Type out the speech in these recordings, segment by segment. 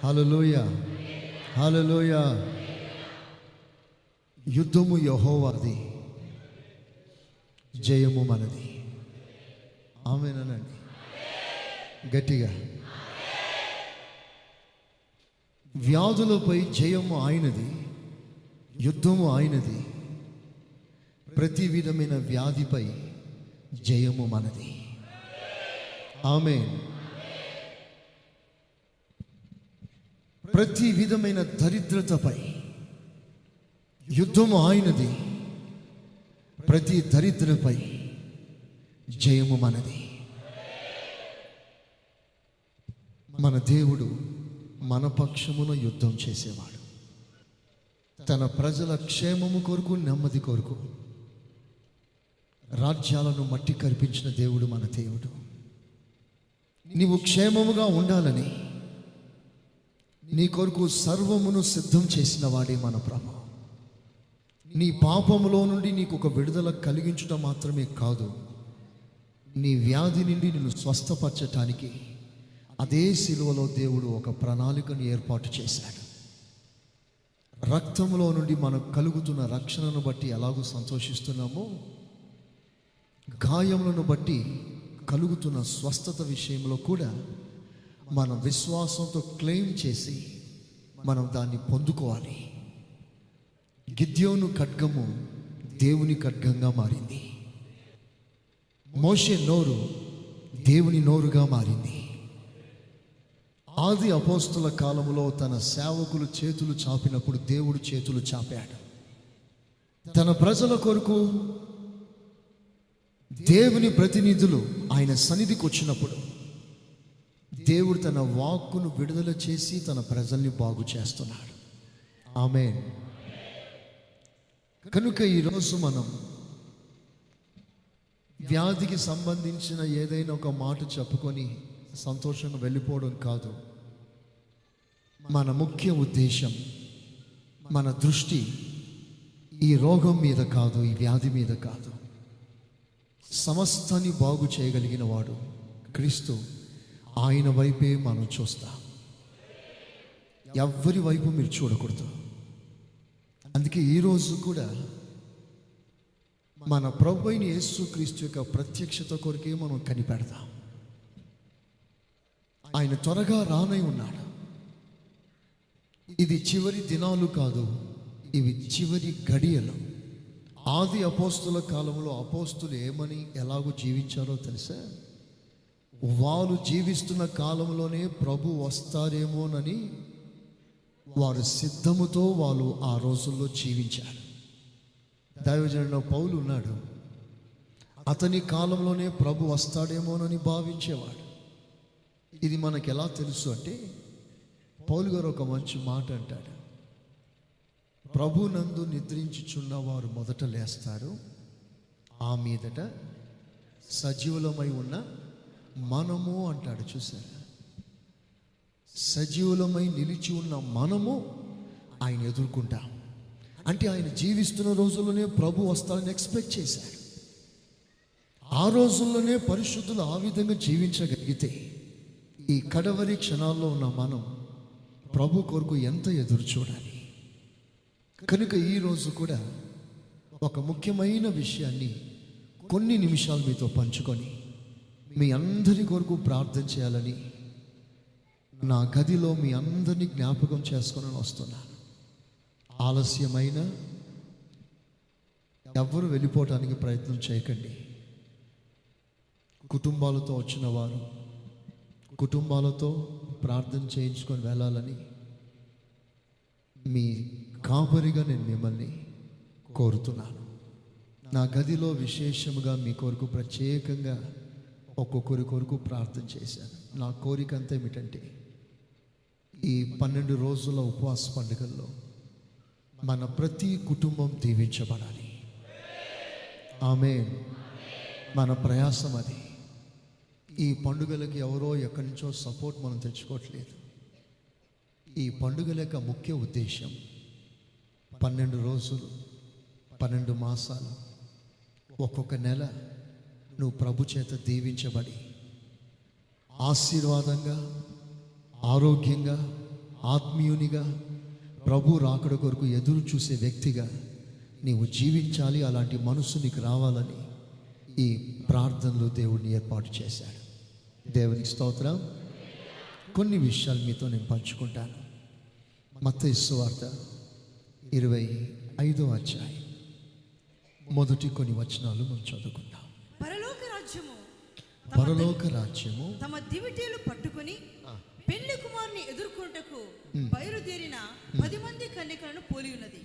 హల్లెలూయా, హల్లెలూయా. యుద్ధము యెహోవాది, జయము మనది. ఆమేనండి, గట్టిగా. వ్యాధులపై జయము ఆయనది, యుద్ధము ఆయనది. ప్రతి విధమైన వ్యాధిపై జయము మనది. ఆమేన్. ప్రతి విధమైన దరిద్రతపై యుద్ధము ఆయనది, ప్రతి దరిద్రపై జయము మనది. మన దేవుడు మన పక్షమున యుద్ధం చేసేవాడు. తన ప్రజల క్షేమము కొరకు, నెమ్మది కొరకు రాజ్యాలను మట్టి కరిపించిన దేవుడు మన దేవుడు. నీవు క్షేమముగా ఉండాలని నీ కొరకు సర్వమును సిద్ధం చేసిన వాడే మన ప్రభు. నీ పాపములో నుండి నీకు ఒక విడుదల కలిగించడం మాత్రమే కాదు, నీ వ్యాధి నుండి నిన్ను స్వస్థపరచటానికి అదే శిలువలో దేవుడు ఒక ప్రణాళికను ఏర్పాటు చేశాడు. రక్తములో నుండి మనకు కలుగుతున్న రక్షణను బట్టి ఎలాగూ సంతోషిస్తున్నామో, గాయములను బట్టి కలుగుతున్న స్వస్థత విషయంలో కూడా మన విశ్వాసంతో క్లెయిమ్ చేసి మనం దాన్ని పొందుకోవాలి. గిద్యోను ఖడ్గము దేవుని ఖడ్గంగా మారింది. మోషే నోరు దేవుని నోరుగా మారింది. ఆది అపోస్తుల కాలములో తన సేవకులు చేతులు చాపినప్పుడు దేవుడు చేతులు చాపాడు. తన ప్రజల కొరకు దేవుని ప్రతినిధులు ఆయన సన్నిధికి వచ్చినప్పుడు దేవుడు తన వాక్కును విడుదల చేసి తన ప్రజల్ని బాగు చేస్తున్నాడు. ఆమేన్. కనుక ఈరోజు మనం వ్యాధికి సంబంధించిన ఏదైనా ఒక మాట చెప్పుకొని సంతోషంగా వెళ్ళిపోవడం కాదు. మన ముఖ్య ఉద్దేశం, మన దృష్టి ఈ రోగం మీద కాదు, ఈ వ్యాధి మీద కాదు. సమస్తాన్ని బాగు చేయగలిగిన వాడు క్రీస్తు. ఆయన వైపే మనం చూస్తాం, ఎవ్వరి వైపు మీరు చూడకూడదు. అందుకే ఈరోజు కూడా మన ప్రభు అయిన యేసు క్రీస్తు యొక్క ప్రత్యక్షత కొరకే మనం కనిపెడతాం. ఆయన త్వరగా రానై ఉన్నాడు. ఇది చివరి దినాలు కాదు, ఇవి చివరి గడియలు. ఆది అపోస్తుల కాలంలో అపోస్తులు ఏమని ఎలాగో జీవించారో తెలుసా? వారు జీవిస్తున్న కాలంలోనే ప్రభు వస్తారేమోనని వారు సిద్ధముతో వాళ్ళు ఆ రోజుల్లో జీవించారు. దైవజనుడు పౌలు ఉన్నాడు, అతని కాలంలోనే ప్రభు వస్తాడేమోనని భావించేవాడు. ఇది మనకు ఎలా తెలుసు అంటే, పౌలు గారు ఒక మంచి మాట అంటాడు, ప్రభు నందు నిద్రించుచున్న వారు మొదట లేస్తారు, ఆ మీదట సజీవులమై ఉన్న మనము అంటాడు. చూసారా? సజీవులమై నిలిచి ఉన్న మనము ఆయన ఎదుర్కొంటాం. అంటే ఆయన జీవిస్తున్న రోజుల్లోనే ప్రభు వస్తాడని ఎక్స్పెక్ట్ చేశాడు. ఆ రోజుల్లోనే పరిశుద్ధులు ఆ విధంగా జీవించగలిగితే ఈ కడవరి క్షణాల్లో ఉన్న మనం ప్రభు కొరకు ఎంత ఎదురు చూడాలి. కనుక ఈరోజు కూడా ఒక ముఖ్యమైన విషయాన్ని కొన్ని నిమిషాలు మీతో పంచుకొని మీ అందరి కొరకు ప్రార్థన చేయాలని నా గదిలో మీ అందరినీ జ్ఞాపకం చేసుకొని వస్తున్నాను. ఆలస్యమైన ఎవరు వెళ్ళిపోవటానికి ప్రయత్నం చేయకండి. కుటుంబాలతో వచ్చిన వారు కుటుంబాలతో ప్రార్థన చేయించుకొని వెళ్ళాలని మీ కాపరిగా నేను మిమ్మల్ని కోరుతున్నాను. నా గదిలో విశేషముగా మీ కొరకు ప్రత్యేకంగా ఒక్కొక్కరి కొరకు ప్రార్థన చేశాను. నా కోరిక అంతా ఏమిటంటే, ఈ 12 రోజుల ఉపవాస పండుగల్లో మన ప్రతి కుటుంబం దీవించబడాలి. ఆమేన్. మన ప్రయాసం అది. ఈ పండుగలకి ఎవరో ఎక్కడి నుంచో సపోర్ట్ మనం తెచ్చుకోవట్లేదు. ఈ పండుగల యొక్క ముఖ్య ఉద్దేశం 12 రోజులు, 12 మాసాలు, ఒక్కొక్క నెల నువ్వు ప్రభు చేత దీవించబడి ఆశీర్వాదంగా, ఆరోగ్యంగా, ఆత్మీయునిగా, ప్రభు రాకడ కొరకు ఎదురు చూసే వ్యక్తిగా నీవు జీవించాలి. అలాంటి మనస్సు నీకు రావాలని ఈ ప్రార్థనలో దేవుడిని ఏర్పాటు చేశాడు. దేవునికి స్తోత్రం. కొన్ని విషయాలు మీతో నేను పంచుకుంటాను. మత్తయి సువార్త 25వ అధ్యాయం మొదటి కొన్ని వచనాలు మనం చదువుకుందాం. పరలోక రాజ్యము తమ దివిటీలు పట్టుకుని పెళ్లి కుమారుని ఎదుర్కొంటకు బయలుదేరిన 10 మంది కన్యకలను పోలి ఉన్నది.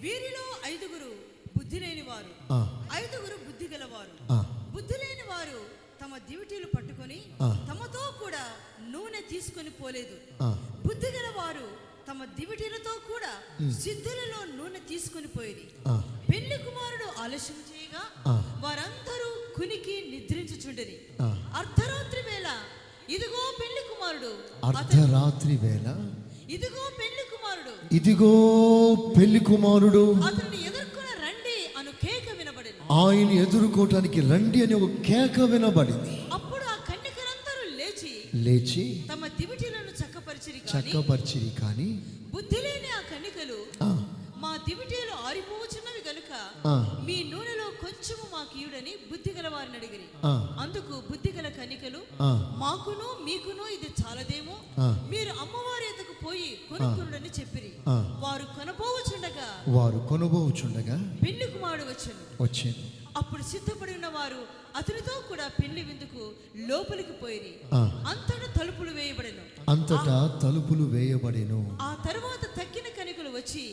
వీరిలో 5 బుద్ధి లేని వారు, 5 బుద్ధి గలవారు. బుద్ధి లేని వారు తమ దివిటీలు పట్టుకొని తమతో కూడా నూనె తీసుకొని పోలేదు. బుద్ధి గలవారు తమ దివిటీలతో కూడా సిద్ధులలో నూనె తీసుకొని పోయేది. పెళ్లి కుమారుడు ఆలస్యం చేయగా వారందరూ కునికి నిద్రించుచుండిరి. అర్ధరాత్రి వేళ ఇదిగో పెళ్లి కుమారుడు, అర్ధరాత్రి వేళ ఇదిగో పెళ్లి కుమారుడు, ఇదిగో పెళ్లి కుమారుడు అతన్ని ఎదుర్కొని రండి అను కేక వినబడింది. ఆయన ఎదుర్కోవటానికి రండి అని ఒక కేక వినబడింది. అప్పుడు ఆ కన్యకలందరూ లేచి తమ దివిటీలను చక్కపరిచిరి. కానీ బుద్ధి లేని ఆ కన్యకలు, మా దివిటీలు ఆరిపోవచ్చున్నవి గనుక మీ నూనెలో కొంచెము మాకు ఇయుడని బుద్ధి గల వారిని అడిగిరి. అందుకు బుద్ధి గల కన్యకలు, మాకును మీకును ఇది చాలదేమో, మీరు అమ్మవారి ఎద్దకు పోయి కొనుక్కురుడని చెప్పిరి. వారు కొనబోచుండగా పెళ్లి కుమారుడు వచ్చాను. అప్పుడు సిద్ధపడి ఉన్న వారు అతనితో కూడా పెళ్లి విందుకు లోపలికి పోయిరి. అంతటా తలుపులు వేయబడెను. ఆ తరువాత తక్కిన కన్యకలు వచ్చి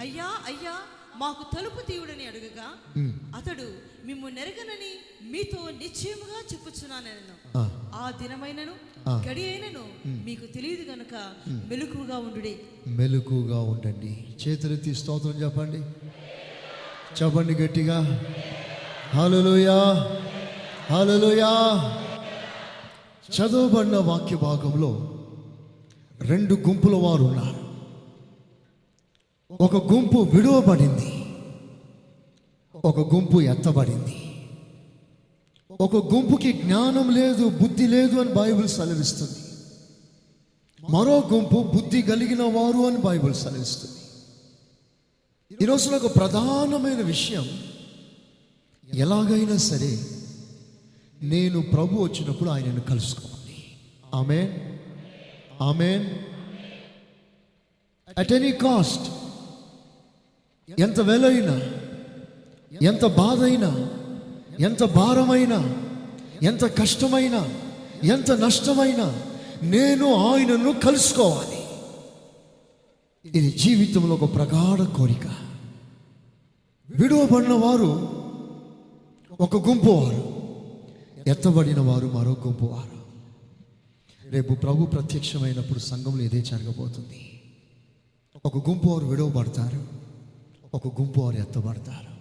అయ్యా అయ్యా మాకు తలుపు తీయుడని అడుగగా అతడు మిమ్ము నెరగనని మీతో నిశ్చయముగా చెప్పుచున్నానెను. ఆ దినమైనను గడి అయినను మీకు తెలియదు గనుక మెలకువగా ఉండండి. చేతులెత్తి స్తోత్రం చెప్పండి గట్టిగా. హల్లెలూయా, హల్లెలూయా. చదవబడిన వాక్య భాగంలో 2 గుంపుల వారు ఉన్నారు. ఒక గుంపు విడువబడింది, ఒక గుంపు ఎత్తబడింది. ఒక గుంపుకి జ్ఞానం లేదు, బుద్ధి లేదు అని బైబిల్ సెలవిస్తుంది. మరో గుంపు బుద్ధి కలిగిన వారు అని బైబిల్ సెలవిస్తుంది. ఈరోజు ఒక ప్రధానమైన విషయం, ఎలాగైనా సరే నేను ప్రభు వచ్చినప్పుడు ఆయనను కలుసుకోవాలి. ఆమేన్, ఆమేన్. అట్ ఎనీ కాస్ట్, ఎంత వెలైనా, ఎంత బాధ అయినా, ఎంత భారమైనా, ఎంత కష్టమైనా, ఎంత నష్టమైనా నేను ఆయనను కలుసుకోవాలి. ఇది జీవితంలో ఒక ప్రగాఢ కోరిక. విడువబడిన వారు ఒక గుంపు వారు, ఎత్తబడిన వారు మరో గుంపు వారు. రేపు ప్రభు ప్రత్యక్షమైనప్పుడు సంఘంలో ఇదే జరగబోతుంది. ఒక గుంపు వారు విడువబడతారు, ఒక గుంపు వారు ఎత్తబడతారు.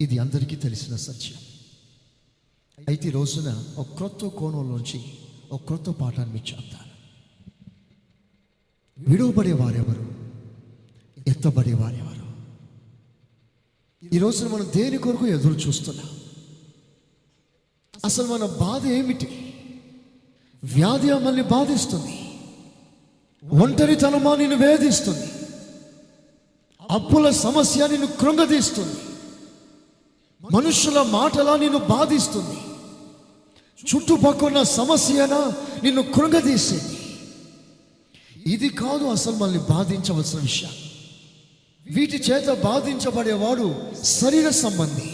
ఇది అందరికీ తెలిసిన సత్యం. అయితే ఈ రోజున ఒక క్రొత్త కోణంలోంచి ఒక క్రొత్త పాఠాన్ని మీకు చెప్తాను. విడువబడేవారెవరు, ఎత్తబడేవారెవరు? ఈ రోజున మనం దేని కొరకు ఎదురు చూస్తున్నాం? అసలు మన బాధ ఏమిటి? వ్యాధి మనల్ని బాధిస్తుంది, ఒంటరితనమా నిన్ను వేధిస్తుంది, అప్పుల సమస్య నిన్ను కృంగదీస్తుంది, మనుషుల మాటలా నిన్ను బాధిస్తుంది, చుట్టుపక్కల సమస్యనా నిన్ను కృంగదీసేది. ఇది కాదు అసలు మనల్ని బాధించవలసిన విషయం. వీటి చేత బాధించబడేవాడు శరీర సంబంధి.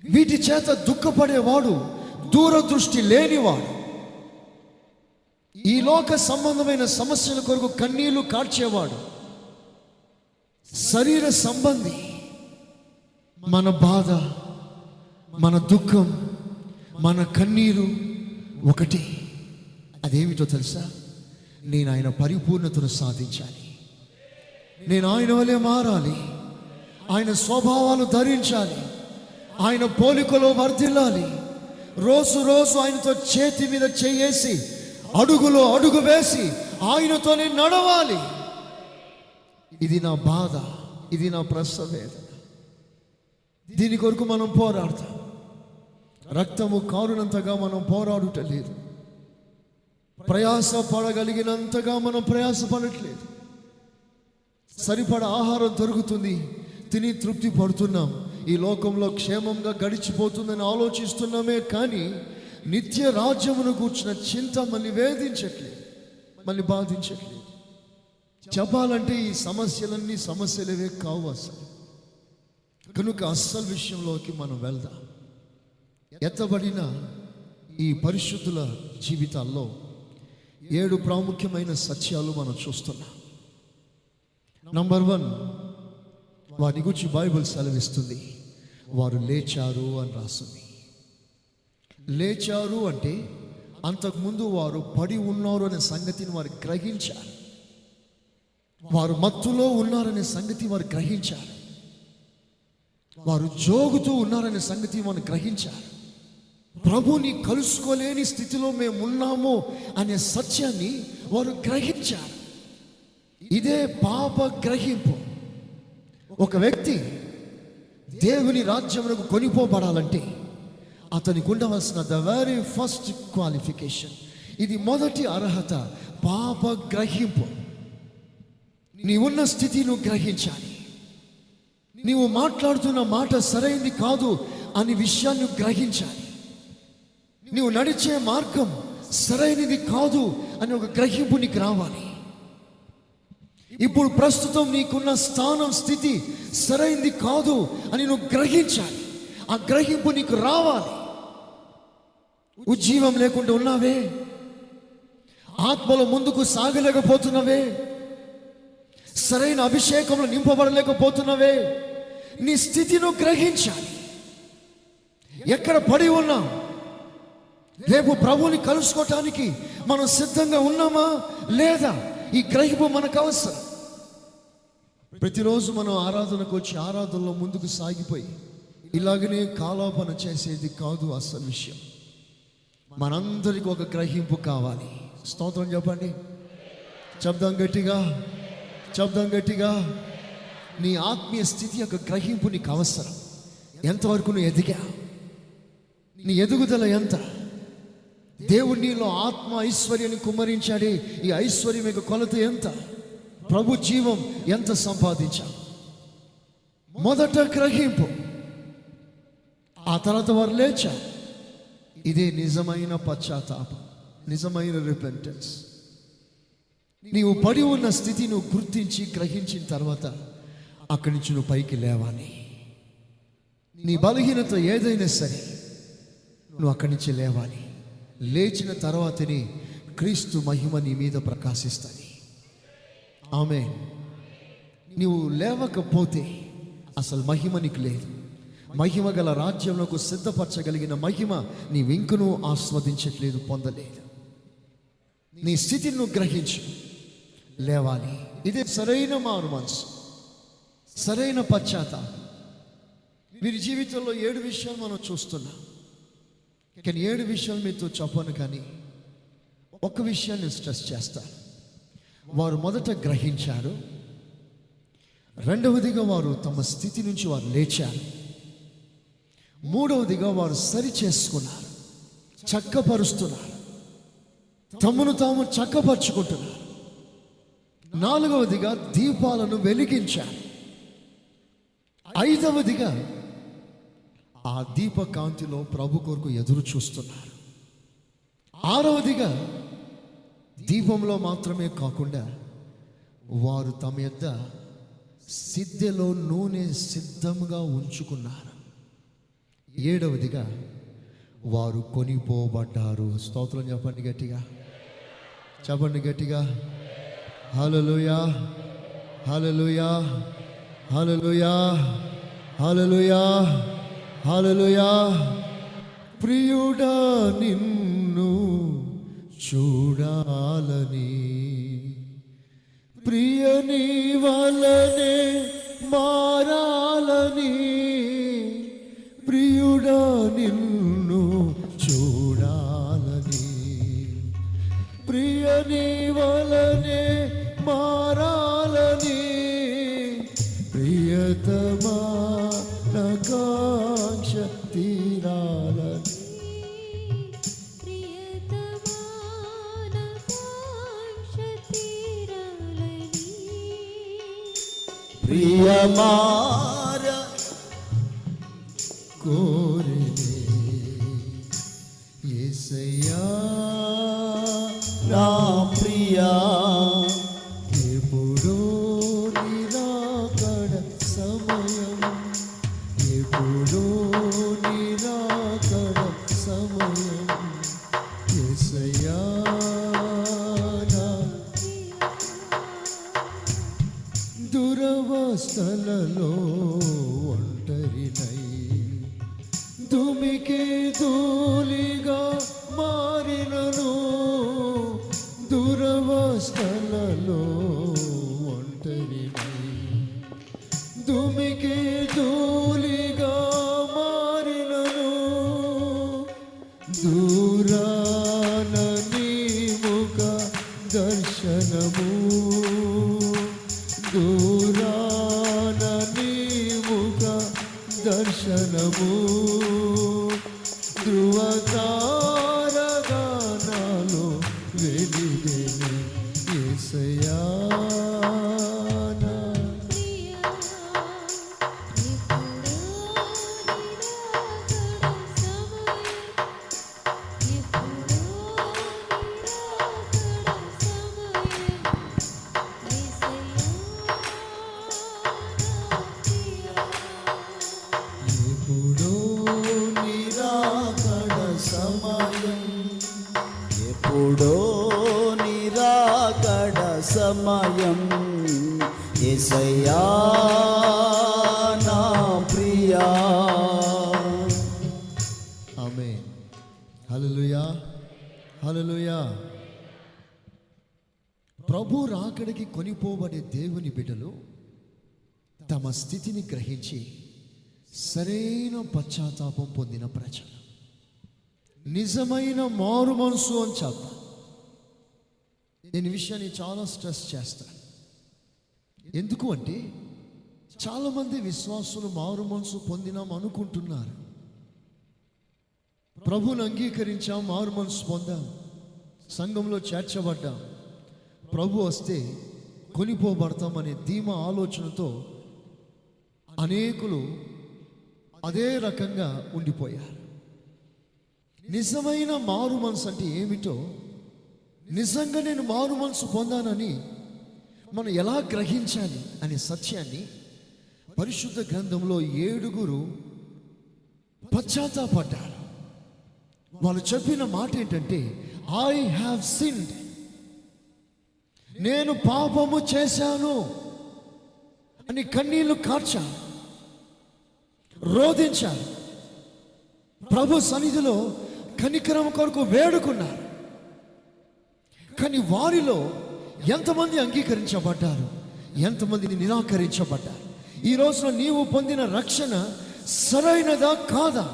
వీటి చేత దుఃఖపడేవాడు దూరదృష్టి లేనివాడు. ఈ లోక సంబంధమైన సమస్యల కొరకు కన్నీళ్లు కార్చేవాడు శరీర సంబంధి. మన బాధ, మన దుఃఖం, మన కన్నీరు ఒకటి. అదేమిటో తెలుసా? నేను ఆయన పరిపూర్ణతను సాధించాలి, నేను ఆయన వలె మారాలి, ఆయన స్వభావాలు ధరించాలి, ఆయన పోలికలో వర్ధిల్లాలి, రోజు రోజు ఆయనతో చేతి మీద చేయేసి అడుగులో అడుగు వేసి ఆయనతో నేను నడవాలి. ఇది నా బాధ, ఇది నా ప్రసవేదన. దీని కొరకు మనం పోరాడతాం. రక్తము కారునంతగా మనం పోరాడుట లేదు. ప్రయాస పడగలిగినంతగా మనం ప్రయాస పడట్లేదు. సరిపడ ఆహారం దొరుకుతుంది, తిని తృప్తి పడుతున్నాం, ఈ లోకంలో క్షేమంగా గడిచిపోతుందని ఆలోచిస్తున్నామే కానీ నిత్య రాజ్యమును కూర్చున్న చింత మళ్ళీ వేధించట్లేదు, మళ్ళీ బాధించట్లేదు. చెప్పాలంటే ఈ సమస్యలన్నీ సమస్యలవే కావు అసలు. కనుక అస్సలు విషయంలోకి మనం వెళ్దాం. ఎత్తబడిన ఈ పరిశుద్ధుల జీవితాల్లో 7 ప్రాముఖ్యమైన సత్యాలు మనం చూస్తున్నాం. నంబర్ 1, వారి గురించి బైబిల్ సెలవిస్తుంది, వారు లేచారు అని రాస్తుంది. లేచారు అంటే అంతకుముందు వారు పడి ఉన్నారు అనే సంగతిని వారు గ్రహించారు. వారు మత్తులో ఉన్నారనే సంగతి వారు గ్రహించారు. వారు జోగుతూ ఉన్నారనే సంగతి వారు గ్రహించారు. ప్రభుని కలుసుకోలేని స్థితిలో మేము ఉన్నాము అనే సత్యాన్ని వారు గ్రహించారు. ఇదే పాప గ్రహింపు. ఒక వ్యక్తి దేవుని రాజ్యమునకు కొనిపోబడాలంటే అతనికి ఉండవలసిన ద వెరీ ఫస్ట్ క్వాలిఫికేషన్, ఇది మొదటి అర్హత, పాప గ్రహింపు. నీ ఉన్న స్థితి నువ్వు గ్రహించాలి. నీవు మాట్లాడుతున్న మాట సరైంది కాదు అనే విషయాన్ని గ్రహించాలి. నీవు నడిచే మార్గం సరైనది కాదు అని ఒక గ్రహింపు నీకు రావాలి. ఇప్పుడు ప్రస్తుతం నీకున్న స్థానం, స్థితి సరైంది కాదు అని నువ్వు గ్రహించాలి. ఆ గ్రహింపు నీకు రావాలి. ఉజ్జీవం లేకుండా ఉన్నావే, ఆత్మలో ముందుకు సాగలేకపోతున్నావే, సరైన అభిషేకంలో నింపబడలేకపోతున్నావే, నీ స్థితిని గ్రహించాలి. ఎక్కడ పడి ఉన్నాం, రేపు ప్రభువుని కలుసుకోవటానికి మనం సిద్ధంగా ఉన్నామా లేదా, ఈ గ్రహింపు మనకు అవసరం. ప్రతిరోజు మనం ఆరాధనకు వచ్చి ఆరాధనలో ముందుకు సాగిపోయి ఇలాగనే కాలాపన చేసేది కాదు అసలు విషయం. మనందరికీ ఒక గ్రహింపు కావాలి. స్తోత్రం చెప్పండి, చెప్దాం గట్టిగా, చెప్దాం గట్టిగా. నీ ఆత్మీయ స్థితి యొక్క గ్రహింపు నీకు అవసరం. ఎంతవరకు నువ్వు ఎదిగా, నీ ఎదుగుదల ఎంత, దేవుడు నీలో ఆత్మ ఐశ్వర్యాన్ని కుమ్మరించాడే, ఈ ఐశ్వర్యం యొక్క కొలత ఎంత, ప్రభు జీవం ఎంత సంపాదించాం. మొదట గ్రహింపు, ఆ తర్వాత వారు లేచారు. ఇదే నిజమైన పశ్చాత్తాపం, నిజమైన రిపెంటెన్స్. నీవు పడి ఉన్న స్థితి నువ్వు గుర్తించి గ్రహించిన తర్వాత అక్కడి నుంచి నువ్వు పైకి లేవాలి. నీ బలహీనత ఏదైనా సరే నువ్వు అక్కడి నుంచి లేవాలి. లేచిన తర్వాతనే క్రీస్తు మహిమ నీ మీద ప్రకాశిస్తుంది. ఆమేన్. నీవు లేవకపోతే అసలు మహిమ నీకు లేదు. మహిమ గల రాజ్యంలోకి సిద్ధపరచగలిగిన మహిమ నీ వెంకను ఆస్వాదించట్లేదు, పొందలేదు. నీ స్థితిని నువ్వు గ్రహించు, లేవాలి. ఇదే సరైన మారు మనసు, సరైన పశ్చాత్తాపం. వీరి జీవితంలో 7 విషయాలు మనం చూస్తున్నాం. కానీ 7 విషయాలు మీతో చెప్పను, కానీ ఒక విషయాన్ని స్ట్రెస్ చేస్తాను. వారు మొదట గ్రహించారు, రెండవదిగా వారు తమ స్థితి నుంచి వారు లేచారు, మూడవదిగా వారు సరి చేసుకున్నారు, చక్కపరుస్తున్నారు, తమను తాము చక్కపరుచుకుంటున్నారు, నాలుగవదిగా దీపాలను వెలిగించారు, ఐదవదిగా ఆ దీపకాంతిలో ప్రభు కొరకు ఎదురు చూస్తున్నారు, ఆరవదిగా దీపంలో మాత్రమే కాకుండా వారు తమ యొద్ద సిద్ధెలో నూనె సిద్ధంగా ఉంచుకున్నారు, ఏడవదిగా వారు కొనిపోబడ్డారు. స్తోత్రం చెప్పండి గట్టిగా, చెప్పండి గట్టిగా. హల్లెలూయా, హల్లెలూయా, హల్లెలూయా, హల్లెలూయా, హల్లెలూయా. ప్రియుడా నిన్ను చూడాలని, ప్రియని వలనే మారాలని, ప్రియుడా నిన్ను చూడాలని, ప్రియని వలనే మారాలని, ప్రియతమా నకాంక్ష తీరాలని, ప్రియమార కోరినే యేసయ్యా నా ప్రియా ఎప్పుడో నిరాకడ సమయం ఎప్పుడో నిరాకడ సమయం యేసయ్యా నా దురవస్థలలో ఒంటరినై దుమికే ధూళిగా మారినను దురవస్థలలో ఒంటరినై దుమికే ధూళిగా మారినను దూరాన నీ ముఖ దర్శనము దూరాన నీ ముఖ దర్శనము ధృవతారగా నాలో వెలిగెను యేసయ్యా నా ఎప్పుడో నిరాకడ సమయం ఎప్పుడో నిరాకడ సమయం యేసయ్యా నా ప్రియా. ఆమేన్. హల్లెలూయా హల్లెలూయా. ప్రభు రాకడికి కొనిపోబడే దేవుని బిడ్డలు తమ స్థితిని గ్రహించి సరైన పశ్చాత్తాపం పొందిన ప్రజలు, నిజమైన మారు మనసు అని చెప్తా. నేను ఈ విషయాన్ని చాలా స్ట్రెస్ చేస్తాను. ఎందుకు అంటే చాలామంది విశ్వాసులు మారు మనసు పొందినాం అనుకుంటున్నారు. ప్రభువుని అంగీకరించాం, మారు మనసు పొందాం, సంఘంలో చేర్చబడ్డాం, ప్రభు వస్తే కొనిపోబడతామనే ధీమా ఆలోచనతో అనేకులు అదే రకంగా ఉండిపోయారు. నిజమైన మారు మనసు అంటే ఏమిటో, నిజంగా నేను మారు మనసు పొందానని మనం ఎలా గ్రహించాలి అనే సత్యాన్ని పరిశుద్ధ గ్రంథంలో 7 పశ్చాత్తాపడ్డారు. వాళ్ళు చెప్పిన మాట ఏంటంటే, ఐ హ్యావ్ సిన్డ్, నేను పాపము చేశాను అని కన్నీళ్లు కార్చారు, రోధించారు, ప్రభు సన్నిధిలో కనికరం కొరకు వేడుకున్నారు. కానీ వారిలో ఎంతమంది అంగీకరించబడ్డారు, ఎంతమంది నిరాకరించబడ్డారు? ఈ రోజున నీవు పొందిన రక్షణ సరైనదా కాదా?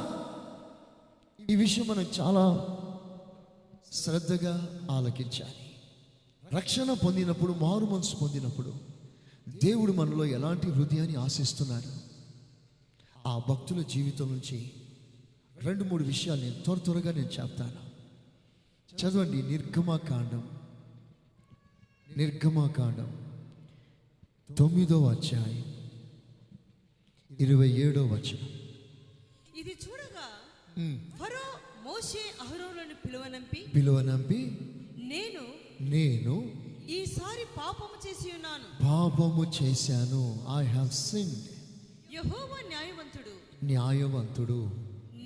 ఈ విషయం మనం చాలా శ్రద్ధగా ఆలకించాలి. రక్షణ పొందినప్పుడు, మారు మనసు పొందినప్పుడు దేవుడు మనలో ఎలాంటి హృదయాన్ని ఆశిస్తున్నాడు? ఆ భక్తుల జీవితం నుంచి 2-3 విషయాలు నేను త్వరగా నేను చెప్తాను. చదవండి. నిర్గమకాండం 9వ అధ్యాయం 27వ వచనం. ఇది చూడగా ఫరో మోషే అహరోనులను పిలువనంపి నేను ఈసారి పాపము చేసి ఉన్నాను, పాపము చేశాను, ఐ హావ్ సిన్డ్. యెహోవా న్యాయవంతుడు,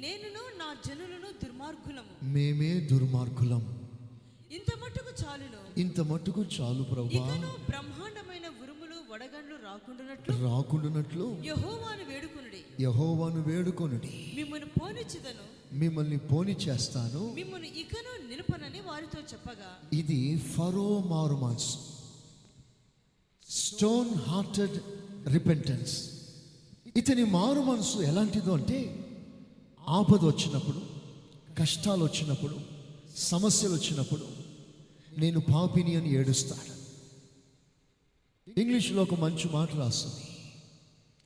నేనును నా జనులను దుర్మార్గులము, మేమే దుర్మార్గులం. ఇంత మట్టుకు చాలు ప్రభువా. ఇకను బ్రహ్మాండమైన ఉరుములు వడగండ్లు రాకుండునట్లు యెహోవాను వేడుకొనుడి. మిమ్మల్ని పోని చేస్తాను, మిమ్మల్ని ఇకను నిలుపనని వారితో చెప్పగా, ఇది ఫరో మారు మనసు, స్టోన్ హార్టెడ్ రిపెంటెన్స్. ఇతని మారు మనసు ఎలాంటిదో అంటే, ఆపద వచ్చినప్పుడు, కష్టాలు వచ్చినప్పుడు, సమస్యలు వచ్చినప్పుడు నేను పాపిని అని ఏడుస్తాడు. ఇంగ్లీష్లో ఒక మంచి మాట రాస్తుంది,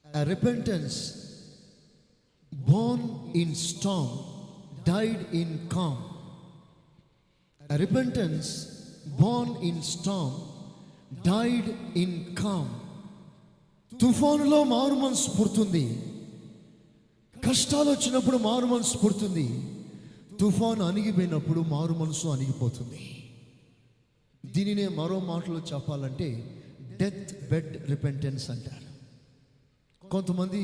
a repentance born in storm died in calm. A repentance born in storm died in calm. తుఫానులో మారు మనసు పుడుతుంది, కష్టాలు వచ్చినప్పుడు మారు మనసు పుడుతుంది, తుఫాను అణిగిపోయినప్పుడు మారు మనసు అణిగిపోతుంది. దీనినే మరో మాటలో చెప్పాలంటే డెత్ బెడ్ రిపెంటెన్స్ అంటారు. కొంతమంది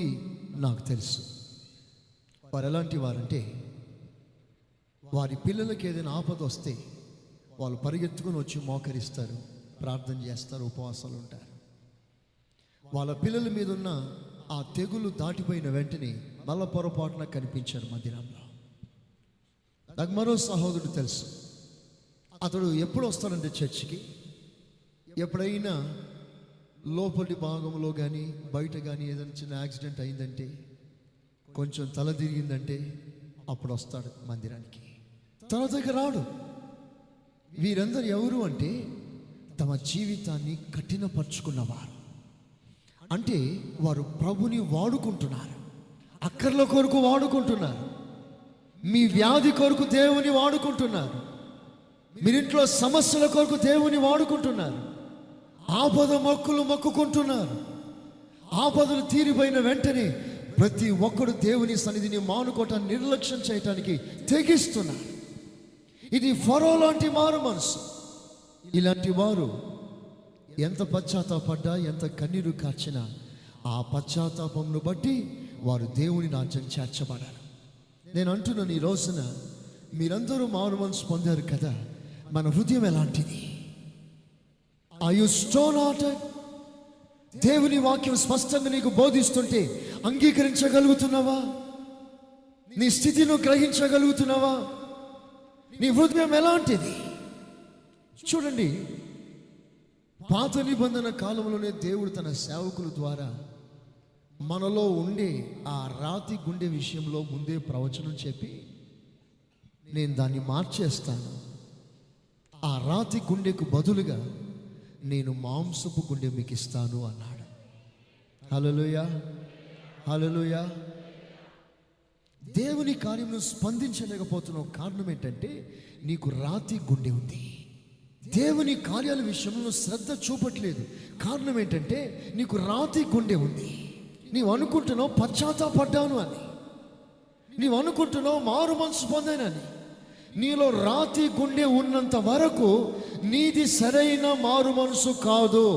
నాకు తెలుసు, వారు ఎలాంటి వారంటే వారి పిల్లలకి ఏదైనా ఆపద వస్తే వాళ్ళు పరిగెత్తుకుని వచ్చి మోకరిస్తారు, ప్రార్థన చేస్తారు, ఉపవాసాలు ఉంటారు. వాళ్ళ పిల్లల మీద ఉన్న ఆ తెగులు దాటిపోయిన వెంటనే మళ్ళా పొరపాటున కనిపించారు మందిరంలో. నాకు మరో సహోదరుడు తెలుసు. అతడు ఎప్పుడు వస్తాడంటే చర్చికి, ఎప్పుడైనా లోపలి భాగంలో కానీ బయట కానీ ఏదైనా చిన్న యాక్సిడెంట్ అయిందంటే, కొంచెం తల తిరిగిందంటే అప్పుడు వస్తాడు మందిరానికి, తర్వాత రాడు. వీరందరూ ఎవరు అంటే తమ జీవితాన్ని కఠినపరుచుకున్నవారు. అంటే వారు ప్రభుని వాడుకుంటున్నారు, అక్కర్ల కొరకు వాడుకుంటున్నారు, మీ వ్యాధి కొరకు దేవుని వాడుకుంటున్నారు, మీరింట్లో సమస్యల కొరకు దేవుని వాడుకుంటున్నారు, ఆపద మొక్కులు మొక్కుకుంటున్నారు. ఆపదలు తీరిపోయిన వెంటనే ప్రతి ఒక్కడు దేవుని సన్నిధిని మానుకోవటాన్ని నిర్లక్ష్యం చేయటానికి తెగిస్తున్నారు. ఇది ఫరో లాంటి మారు మనసు. ఇలాంటి వారు ఎంత పశ్చాత్తాపడ్డా, ఎంత కన్నీరు కార్చినా ఆ పశ్చాత్తాపంను బట్టి వారు దేవుని రాజ్యం చేర్చబడారు. నేను అంటున్నాను, ఈ రోజున మీరందరూ మారు మనసు పొందారు కదా, మన హృదయం ఎలాంటిది? Are you stone-hearted? దేవుని వాక్యం స్పష్టంగా నీకు బోధిస్తుంటే అంగీకరించగలుగుతున్నావా? నీ స్థితిని గ్రహించగలుగుతున్నావా? నీ హృదయం ఎలాంటిది? చూడండి, పాత నిబంధన కాలంలోనే దేవుడు తన సేవకుల ద్వారా మనలో ఉండే ఆ రాతి గుండె విషయంలో ముందే ప్రవచనం చెప్పి, నేను దాన్ని మార్చేస్తాను, ఆ రాతి గుండెకు బదులుగా నేను మాంసపు గుండె మీకు ఇస్తాను అన్నాడు. హల్లెలూయా, హల్లెలూయా. దేవుని కార్యమును స్పందించలేకపోతున్నావు, కారణం ఏంటంటే నీకు రాతి గుండె ఉంది. దేవుని కార్యాల విషయంలో శ్రద్ధ చూపట్లేదు, కారణం ఏంటంటే నీకు రాతి గుండె ఉంది. నీవు అనుకుంటున్నావు పశ్చాత్తాపడ్డాను అని, నీవు అనుకుంటున్నావు మారు మనసు పొందానని. నీలో రాతి గుండె ఉన్నంత వరకు నీది సరైన మారు మనసు కాదు.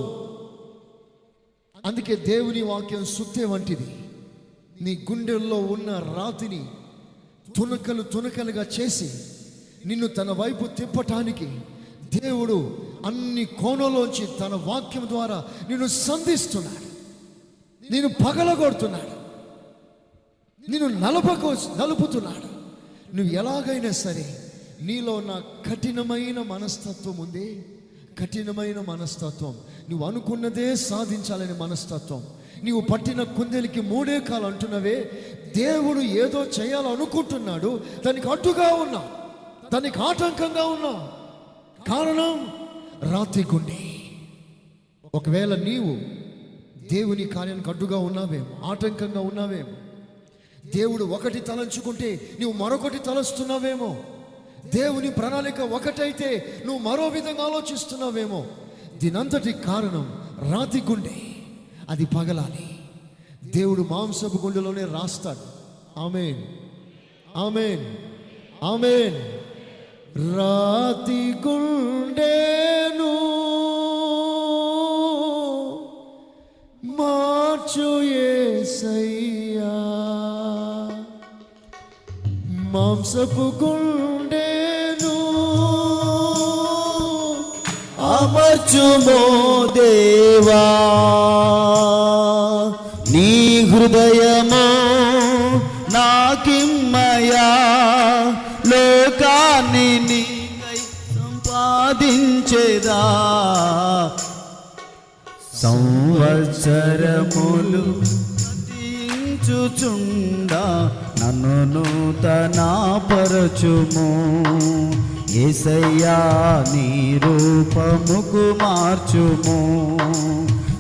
అందుకే దేవుని వాక్యం సుత్తే వంటిది. నీ గుండెల్లో ఉన్న రాతిని తునకలు తునకలుగా చేసి నిన్ను తన వైపు తిప్పటానికి దేవుడు అన్ని కోణంలోంచి తన వాక్యం ద్వారా నిన్ను సంధిస్తున్నాడు, నిన్ను పగలగొడుతున్నాడు, నిన్ను నలుపుతున్నాడు. నువ్వు ఎలాగైనా సరే నీలో ఉన్న కఠినమైన మనస్తత్వం ఉంది, కఠినమైన మనస్తత్వం, నువ్వు అనుకున్నదే సాధించాలనే మనస్తత్వం, నీవు పట్టిన కుందేలికి 3 కాలు అంటున్నవే. దేవుడు ఏదో చేయాలనుకుంటున్నాడు, దానికి అడ్డుగా ఉన్నా, దానికి ఆటంకంగా ఉన్నా. కారణం రాతి గుండె. ఒకవేళ నీవు దేవుని కార్యానికి అడ్డుగా ఉన్నావేమో, ఆటంకంగా ఉన్నావేమో, దేవుడు ఒకటి తలంచుకుంటే నువ్వు మరొకటి తలస్తున్నావేమో, దేవుని ప్రణాళిక ఒకటైతే నువ్వు మరో విధంగా ఆలోచిస్తున్నావేమో. దీనంతటి కారణం రాతి గుండె. అది పగలాలి. దేవుడు మాంసపు గుండెలోనే రాస్తాడు. ఆమేన్, ఆమేన్, ఆమేన్. రాతి గుండెను మార్చు యేసయ్యా, మాంసపు గుండెను అమర్చుమో దేవా, నీ హృదయమో నాకిమ్మయా, లోకాన్ని నీకై సంపాదించేదా, సంవత్సరములు గతించుచుండా నన్ను నూతనపరచుము. యేసయ్యా నీ రూపముకు మార్చుము.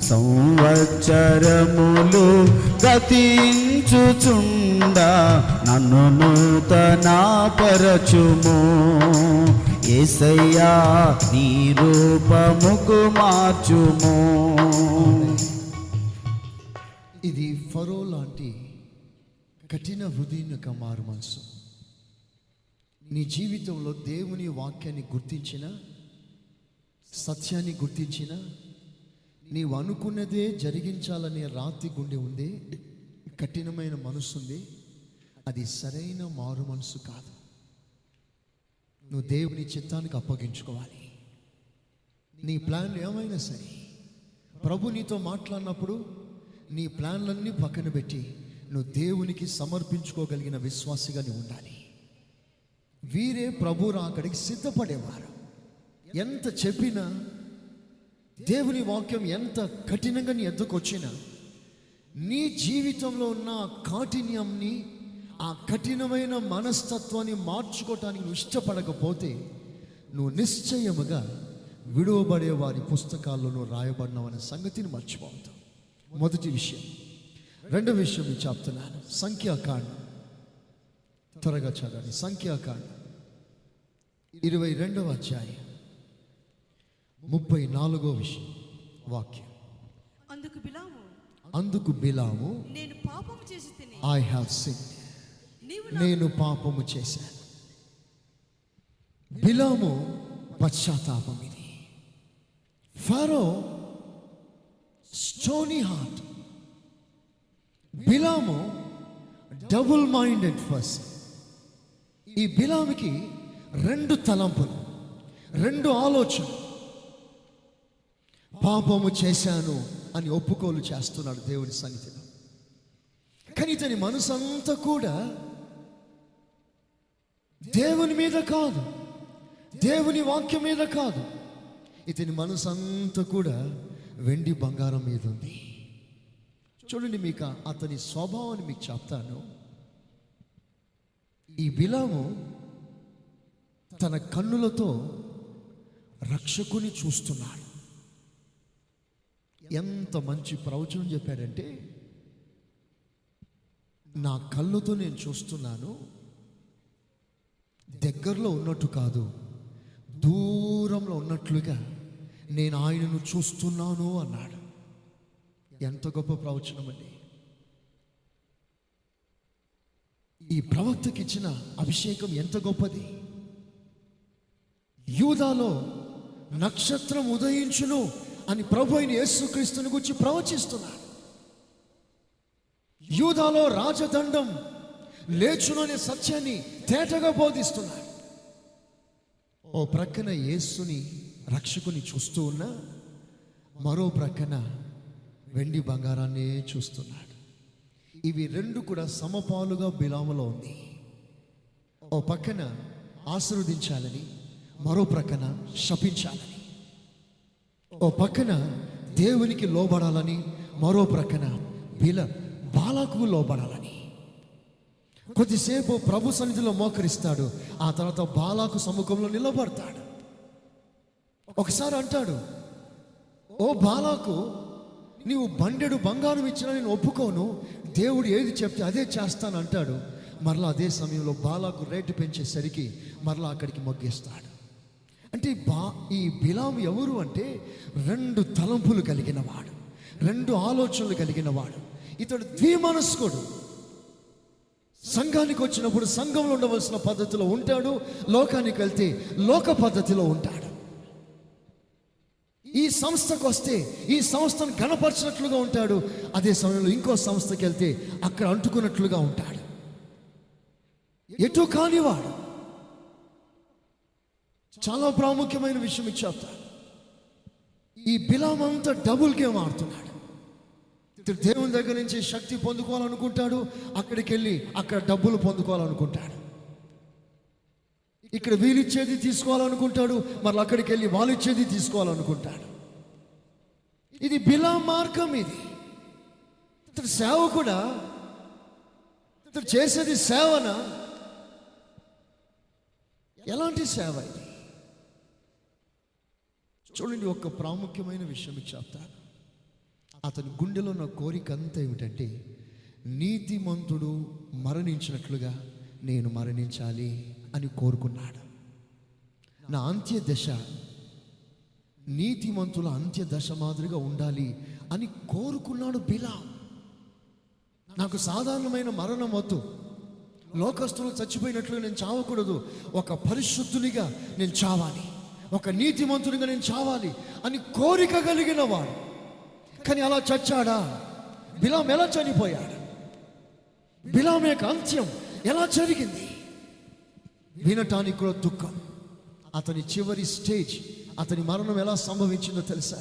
సంవత్సరములు గతించుచుండా నన్ను నూతనపరచుము. యేసయ్యా నీ రూపముకు మార్చుము. ఇది ఫరో లాంటి కఠిన హృదయం యొక్క మారు మనసు. నీ జీవితంలో దేవుని వాక్యాన్ని గుర్తించిన, సత్యాన్ని గుర్తించిన, నీవు అనుకున్నదే జరిగించాలనే రాతి గుండె ఉంది, కఠినమైన మనసు ఉంది, అది సరైన మారు మనసు కాదు. నువ్వు దేవుని చిత్తానికి అప్పగించుకోవాలి. నీ ప్లాన్ ఏమైనా సరే ప్రభు నీతో మాట్లాడినప్పుడు నీ ప్లాన్లన్నీ పక్కన పెట్టి నువ్వు దేవునికి సమర్పించుకోగలిగిన విశ్వాసిగా నువ్వు ఉండాలి. వీరే ప్రభు రాకడికి సిద్ధపడేవారు. ఎంత చెప్పినా, దేవుని వాక్యం ఎంత కఠినంగా నీ ఎద్దకు వచ్చినా, నీ జీవితంలో ఉన్న కాఠిన్యంని, ఆ కఠినమైన మనస్తత్వాన్ని మార్చుకోవటానికి నువ్వు ఇష్టపడకపోతే నువ్వు నిశ్చయముగా విడువబడే వారి పుస్తకాల్లోనూ రాయబడినవనే సంగతిని మర్చిపోతావు. మొదటి విషయం. రెండో విషయం నేను చెప్తున్నాను. సంఖ్యాకాండం, త్వరగా చదవండి. సంఖ్యాకాండం 22వ అధ్యాయం 34వ విషయం వాక్యం. అందుకు బిలాము నేను పాపము చేసి తిని, ఐ హావ్ సిన్, నేను పాపము చేశాను. బిలాము పశ్చాత్తాపం. ఇది ఫరో స్టోనీ హార్ట్, బిలాము డబుల్ మైండెడ్ పర్సన్. ఈ బిలాముకి రెండు తలంపులు, రెండు ఆలోచన. పాపము చేశాను అని ఒప్పుకోలు చేస్తున్నాడు దేవుని సన్నిధిలో. కానీ ఇతని మనసంతా కూడా దేవుని మీద కాదు, దేవుని వాక్యం మీద కాదు. ఇతని మనసంతా కూడా వెండి బంగారం మీద ఉంది. చూడండి, మీకు అతని స్వభావాన్ని మీకు చెప్తాను. ఈ బిలాము తన కన్నులతో రక్షకుని చూస్తున్నాడు. ఎంత మంచి ప్రవచనం చెప్పాడంటే, నా కళ్ళతో నేను చూస్తున్నాను, దగ్గరలో ఉన్నట్టు కాదు, దూరంలో ఉన్నట్లుగా నేను ఆయనను చూస్తున్నాను అన్నాడు. ఎంత గొప్ప ప్రవచనం అండి! ఈ ప్రవక్తకి ఇచ్చిన అభిషేకం ఎంత గొప్పది! యూదాలో నక్షత్రం ఉదయించును అని ప్రభు అయిన యేసుక్రీస్తుని గురించి ప్రవచిస్తున్నాడు. యూదాలో రాజదండం లేచును అనే సత్యాన్ని తేటగా బోధిస్తున్నాడు. ఓ ప్రక్కన యేసుని రక్షకుని చూస్తూ ఉన్నా, మరో ప్రక్కన వెండి బంగారాన్నే చూస్తున్నాడు. ఇవి రెండు కూడా సమపాలుగా బిలాములో ఉంది. ఓ పక్కన ఆశీర్వదించాలని, మరో ప్రక్కన శపించాలని. ఓ పక్కన దేవునికి లోబడాలని, మరో ప్రక్కన బాలాకు లోబడాలని. కొద్దిసేపు ప్రభు సన్నిధిలో మోకరిస్తాడు, ఆ తర్వాత బాలాకు సముఖంలో నిలబడతాడు. ఒకసారి అంటాడు, ఓ బాలాకు, నీవు బండెడు బంగారం ఇచ్చినా నేను ఒప్పుకోను, దేవుడు ఏది చెప్తే అదే చేస్తాను అంటాడు. మరలా అదే సమయంలో బాలాకు రేటు పెంచేసరికి మరలా అక్కడికి మొగ్గేస్తాడు. అంటే ఈ బిలాము ఎవరు అంటే, రెండు తలంపులు కలిగిన వాడు, రెండు ఆలోచనలు కలిగిన వాడు. ఇతడు ద్విమనస్కుడు. సంఘానికి వచ్చినప్పుడు సంఘంలో ఉండవలసిన పద్ధతిలో ఉంటాడు, లోకానికి వెళ్తే లోక పద్ధతిలో ఉంటాడు. ఈ సంస్థకు వస్తే ఈ సంస్థను గణపరిచినట్లుగా ఉంటాడు, అదే సమయంలో ఇంకో సంస్థకి వెళ్తే అక్కడ అంటుకున్నట్లుగా ఉంటాడు. ఎటు కానివాడు. చాలా ప్రాముఖ్యమైన విషయం ఇచ్చేస్తాడు. ఈ బిలాము అంతా డబుల్ గేమ్ ఆడుతున్నాడు. దేవుని దగ్గర నుంచి శక్తి పొందుకోవాలనుకుంటాడు, అక్కడికి వెళ్ళి అక్కడ డబ్బులు పొందుకోవాలనుకుంటాడు. ఇక్కడ వీళ్ళిచ్చేది తీసుకోవాలనుకుంటాడు, మళ్ళీ అక్కడికి వెళ్ళి వాళ్ళు ఇచ్చేది తీసుకోవాలనుకుంటాడు. ఇది బిలాము మార్గం. ఇది ఇతడు సేవ కూడా, ఇతడు చేసేది సేవన. ఎలాంటి సేవ ఇది? చూడండి, ఒక ప్రాముఖ్యమైన విషయం చెప్తాను. అతని గుండెలో ఉన్న కోరిక అంతా ఏమిటంటే, నీతిమంతుడు మరణించినట్లుగా నేను మరణించాలి అని కోరుకున్నాడు. నా అంత్యదశ నీతిమంతుల అంత్యదశ మాదిరిగా ఉండాలి అని కోరుకున్నాడు బిలాము. నాకు సాధారణమైన మరణం వద్దు, లోకస్తులు చచ్చిపోయినట్లుగా నేను చావకూడదు, ఒక పరిశుద్ధునిగా నేను చావాలి, ఒక నీతిమంతునిగా నేను చావాలి అని కోరిక కలిగిన వాడు. కానీ అలా చచ్చాడా? బిలాం ఎలా చనిపోయాడు? బిలాం యొక్క అంత్యం ఎలా జరిగింది? వినటానికి కూడా దుఃఖం. అతని చివరి స్టేజ్, అతని మరణం ఎలా సంభవించిందో తెలుసా?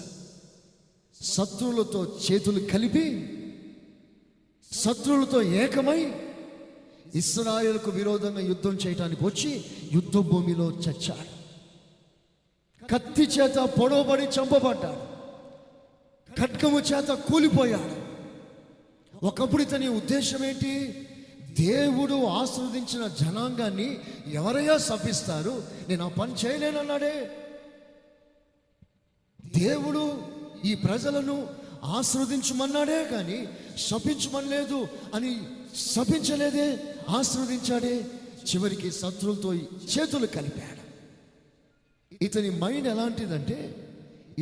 శత్రువులతో చేతులు కలిపి, శత్రువులతో ఏకమై ఇశ్రాయేలుకు విరోధంగా యుద్ధం చేయడానికి వచ్చి యుద్ధ భూమిలో చచ్చాడు. కత్తి చేత పొడవబడి చంపబడ్డాడు, ఖడ్గము చేత కూలిపోయాడు. ఒకప్పుడు ఇతని ఉద్దేశం ఏంటి? దేవుడు ఆశీర్వదించిన జనాంగాన్ని ఎవరైనా శపిస్తారు, నేను ఆ పని చేయలేనన్నాడే. దేవుడు ఈ ప్రజలను ఆశీర్వదించమన్నాడే కానీ శపించమనలేదు అని శపించలేదే, ఆశీర్వదించాడే. చివరికి శత్రువులతో చేతులు కలిపాడు. ఇతని మైండ్ ఎలాంటిదంటే,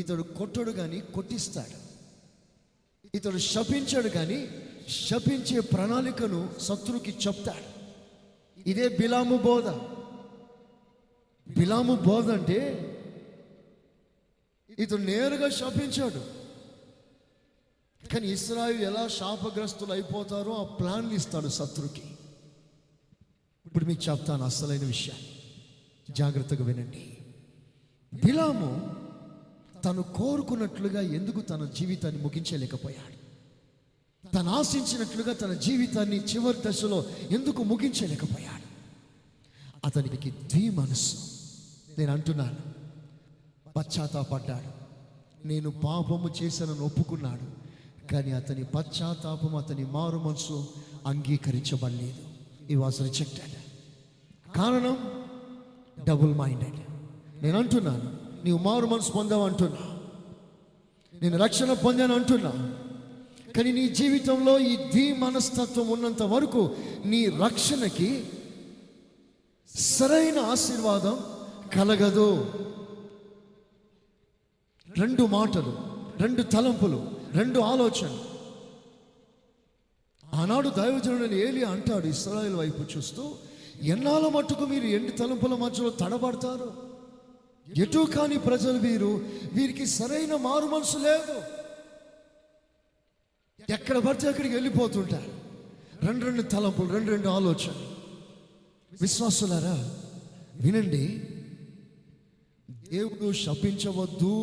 ఇతడు కొట్టడు కానీ కొట్టిస్తాడు, ఇతడు శపించాడు కానీ శపించే ప్రణాళికను శత్రువుకి చెప్తాడు. ఇదే బిలాము బోధ. బిలాము బోధ అంటే ఇతడు నేరుగా శపించాడు, కానీ ఇశ్రాయేలు ఎలా శాపగ్రస్తులు అయిపోతారో ఆ ప్లాన్లు ఇస్తాడు శత్రువుకి. ఇప్పుడు మీకు చెప్తాను అసలైన విషయాన్ని, జాగ్రత్తగా వినండి. బిలాము తను కోరుకున్నట్లుగా ఎందుకు తన జీవితాన్ని ముగించలేకపోయాడు? తను ఆశించినట్లుగా తన జీవితాన్ని చివరి దశలో ఎందుకు ముగించలేకపోయాడు? అతనికి మనస్సు. నేను అంటున్నాను, పశ్చాత్తాపడ్డాడు, నేను పాపము చేశానని ఒప్పుకున్నాడు. కానీ అతని పశ్చాత్తాపం, అతని మారు మనసు అంగీకరించబడలేదు. ఈ వాజ్ రిజెక్టెడ్. కారణం డబుల్ మైండెడ్. నేను అంటున్నాను, నీవు మారు మనసు పొందావు అంటున్నా, నేను రక్షణ పొందాను అంటున్నా, కానీ నీ జీవితంలో ఈ మనస్తత్వం ఉన్నంత వరకు నీ రక్షణకి సరైన ఆశీర్వాదం కలగదు. 2 మాటలు, 2 తలంపులు, 2 ఆలోచనలు. ఆనాడు దైవజనుడు ఏలియా అంటాడు ఇశ్రాయేలు వైపు చూస్తూ, ఎన్నాళ్ళ మట్టుకు మీరు 2 తలంపుల మధ్యలో తడబడతారు? ఎటు కాని ప్రజలు వీరికి సరైన మారు మనసు లేదు. ఎక్కడ పడితే అక్కడికి వెళ్ళిపోతుంటారు. 2 తలంపులు, 2 ఆలోచనలు. విశ్వాసులారా వినండి, దేవుడు శపించవద్దు,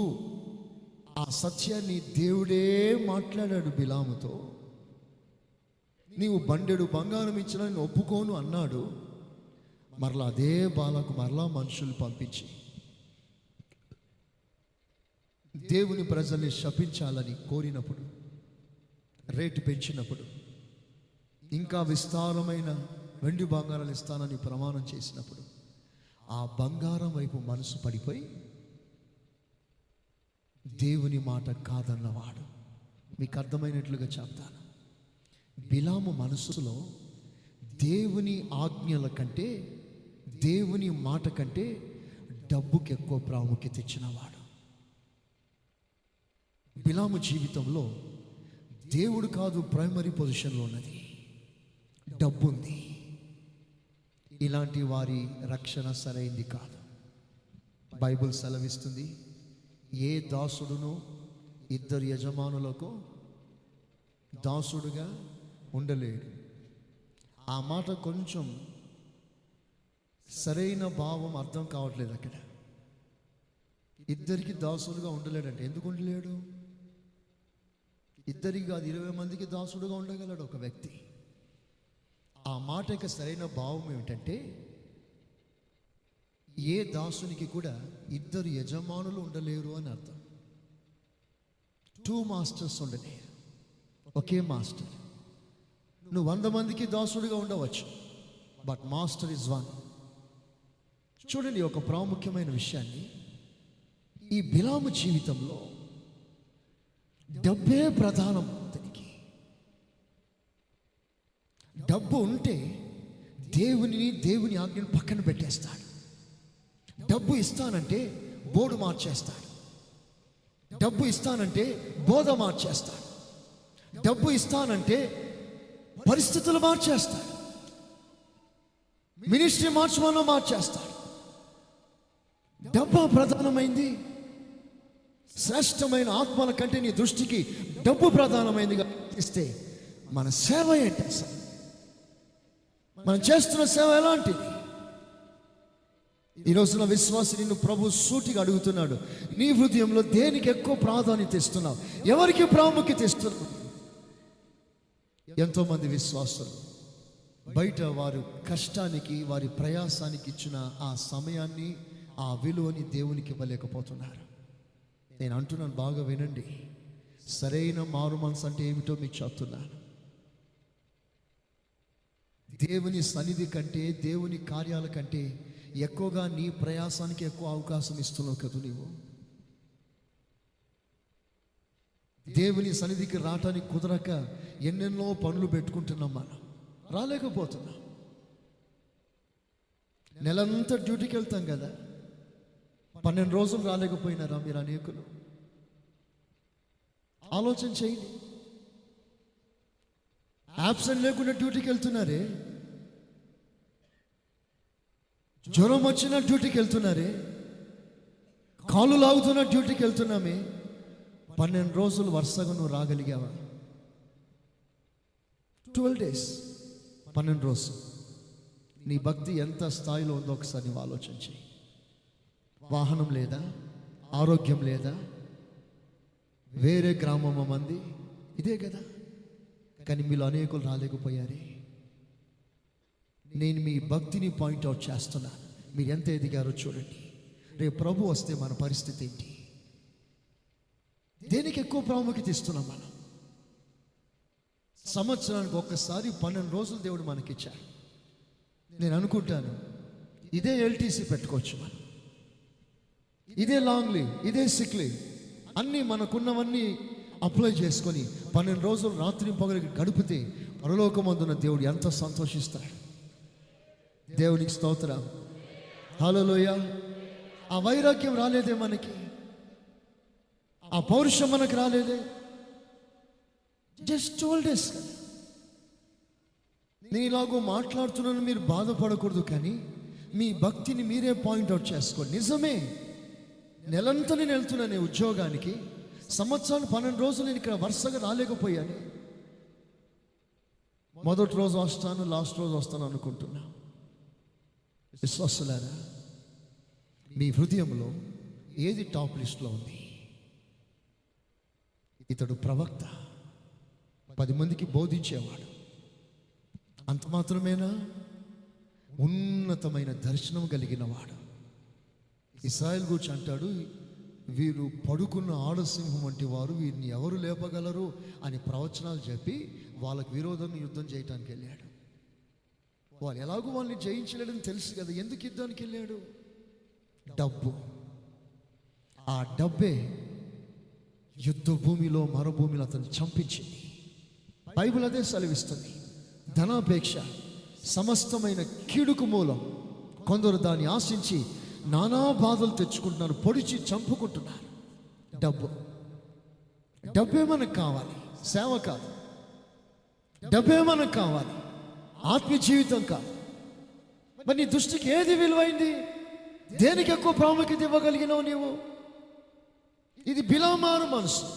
ఆ సత్యాన్ని దేవుడే మాట్లాడాడు బిలాముతో. నీవు బండెడు బంగారం ఇచ్చినా నేను ఒప్పుకోను అన్నాడు. మరలా అదే బాలకు మరలా మనుషులు పంపించి దేవుని ప్రజల్ని శపించాలని కోరినప్పుడు, రేటు పెంచినప్పుడు, ఇంకా విస్తారమైన వెండి బంగారాలు ఇస్తానని ప్రమాణం చేసినప్పుడు, ఆ బంగారం వైపు మనసు పడిపోయి దేవుని మాట కాదన్నవాడు. మీకు అర్థమైనట్లుగా చెప్తాను, బిలాము మనసులో దేవుని ఆజ్ఞల కంటే, దేవుని మాట కంటే డబ్బుకి ఎక్కువ ప్రాముఖ్యత ఇచ్చినవాడు. బిలాము జీవితంలో దేవుడు కాదు ప్రైమరీ పొజిషన్లో ఉన్నది, డబ్బు ఉంది. ఇలాంటి వారి రక్షణ సరైంది కాదు. బైబిల్ సెలవిస్తుంది, ఏ దాసుడును 2 యజమానులకు దాసుడుగా ఉండలేడు. ఆ మాట కొంచెం సరైన భావం అర్థం కావట్లేదు. అక్కడ 2 దాసుడుగా ఉండలేడంటే ఎందుకు ఉండలేడు? 2 కాదు, 20 మందికి దాసుడుగా ఉండగలడు ఒక వ్యక్తి. ఆ మాట యొక్క సరైన భావం ఏమిటంటే, ఏ దాసునికి కూడా 2 యజమానులు ఉండలేరు అని అర్థం. 2 మాస్టర్స్ ఉండలేరు, ఒకే మాస్టర్. నువ్వు 100 మందికి దాసుడిగా ఉండవచ్చు, బట్ మాస్టర్ ఇస్ 1. చూడండి ఒక ప్రాముఖ్యమైన విషయాన్ని, ఈ బిలాము జీవితంలో డబ్బే ప్రధానం. అతనికి డబ్బు ఉంటే దేవుని ఆజ్ఞను పక్కన పెట్టేస్తాడు. డబ్బు ఇస్తానంటే బోర్డు మార్చేస్తాడు, డబ్బు ఇస్తానంటే బోధ మార్చేస్తాడు, డబ్బు ఇస్తానంటే పరిస్థితులు మార్చేస్తాడు, మినిస్ట్రీ మార్చమన్నా మార్చేస్తాడు. డబ్బు ప్రధానమైంది. శ్రేష్టమైన ఆత్మల కంటే నీ దృష్టికి డబ్బు ప్రధానమైందిగా ఇస్తే మన సేవ ఏంటి అసలు? మనం చేస్తున్న సేవ ఎలాంటిది? ఈ రోజున విశ్వాసి నిన్ను ప్రభు సూటిగా అడుగుతున్నాడు, నీ హృదయంలో దేనికి ఎక్కువ ప్రాధాన్యత ఇస్తున్నావు? ఎవరికి ప్రాముఖ్యత ఇస్తున్నావు? ఎంతోమంది విశ్వాసులు బయట వారు కష్టానికి, వారి ప్రయాసానికి ఇచ్చిన ఆ సమయాన్ని, ఆ విలువని దేవునికి ఇవ్వలేకపోతున్నారు. నేను అంటున్నాను, బాగా వినండి. సరైన మారు మనసు అంటే ఏమిటో మీకు చెప్తున్నాను. దేవుని సన్నిధి కంటే, దేవుని కార్యాల కంటే ఎక్కువగా నీ ప్రయాసానికి ఎక్కువ అవకాశం ఇస్తున్నావు కదా నీవు. దేవుని సన్నిధికి రావటానికి కుదరక ఎన్నెన్నో పనులు పెట్టుకుంటున్నాం, మనం రాలేకపోతున్నాం. నెలంతా డ్యూటీకి వెళ్తాం కదా, 12 రోజులు రాలేకపోయినారా మీరు అనేకులు? ఆలోచన చేయండి. యాబ్సెంట్ లేకుండా డ్యూటీకి వెళ్తున్నారే, జ్వరం వచ్చినా డ్యూటీకి వెళ్తున్నారే, కాళ్ళు లాగుతున్నా డ్యూటీకి వెళ్తున్నామే. 12 రోజులు వరుసగా నువ్వు రాగలిగావా? 12 days, 12 రోజులు. నీ భక్తి ఎంత స్థాయిలో ఉందో ఒకసారి నువ్వు ఆలోచన చేయి. వాహనం లేదా, ఆరోగ్యం లేదా, వేరే గ్రామం మంది ఇదే కదా, కానీ మీలో అనేకులు రాలేకపోయారే. నేను మీ భక్తిని పాయింట్అవుట్ చేస్తున్నాను. మీరు ఎంత ఎదిగారో చూడండి. రేపు ప్రభు వస్తే మన పరిస్థితి ఏంటి? దేనికి ఎక్కువ ప్రాముఖ్యత ఇస్తున్నాం మనం? సంవత్సరానికి ఒక్కసారి 12 రోజులు దేవుడు మనకిచ్చాడు. నేను అనుకుంటాను ఇదే ఎల్టీసీ పెట్టుకోవచ్చు మనం, ఇదే లాంగ్ లీవ్, ఇదే సిక్ లీవ్, అన్నీ మనకున్నవన్నీ అప్లై చేసుకొని 12 రోజులు రాత్రి పగలికి గడిపితే పరలోకమందున్న దేవుడు ఎంత సంతోషిస్తాడు. దేవునికి స్తోత్రం, హల్లెలూయా. ఆ వైరాగ్యం రాలేదే మనకి, ఆ పౌరుషం మనకు రాలేదే. Just 12 days. నేను ఇలాగో మాట్లాడుతున్నాను, మీరు బాధపడకూడదు, కానీ మీ భక్తిని మీరే పాయింట్అవుట్ చేసుకోండి. నిజమే, నెలంతా నేను వెళ్తున్నాను ఉద్యోగానికి, సంవత్సరాలు 12 రోజులు నేను ఇక్కడ వరుసగా రాలేకపోయాను. మొదటి రోజు వస్తాను, లాస్ట్ రోజు వస్తాను అనుకుంటున్నా. విశ్వాసులారా, మీ హృదయంలో ఏది టాప్ లిస్ట్లో ఉంది? ఇతడు ప్రవక్త, 10 మందికి బోధించేవాడు, అంత మాత్రమేనా? ఉన్నతమైన దర్శనం కలిగిన వాడు. ఇశ్రాయేలు గురించి అంటాడు, వీరు పడుకున్న ఆడసింహం వంటి వారు, వీరిని ఎవరు లేపగలరు అని ప్రవచనాలు చెప్పి వాళ్ళకు విరోధంగా యుద్ధం చేయటానికి వెళ్ళాడు. వాళ్ళు ఎలాగో వాళ్ళని జయించలేడని తెలుసు కదా, ఎందుకు యుద్ధానికి వెళ్ళాడు? డబ్బు. ఆ డబ్బే యుద్ధ భూమిలో, మరుభూమిలో అతను చంపించింది. బైబిల్ అదే సెలవిస్తుంది. ధనాపేక్ష సమస్తమైన కీడుకు మూలం. కొందరు దాన్ని ఆశించి నానా బాధలు తెచ్చుకుంటున్నారు, పొడిచి చంపుకుంటున్నారు. డబ్బు. డబ్బే మనకు కావాలి, సేవ కాదు. డబ్బే మనకు కావాలి, ఆత్మీయ జీవితం కాదు. మరి నీ దృష్టికి ఏది విలువైంది? దేనికి ఎక్కువ ప్రాముఖ్యత ఇవ్వగలిగినావు నీవు? ఇది బిలామారు మనసు,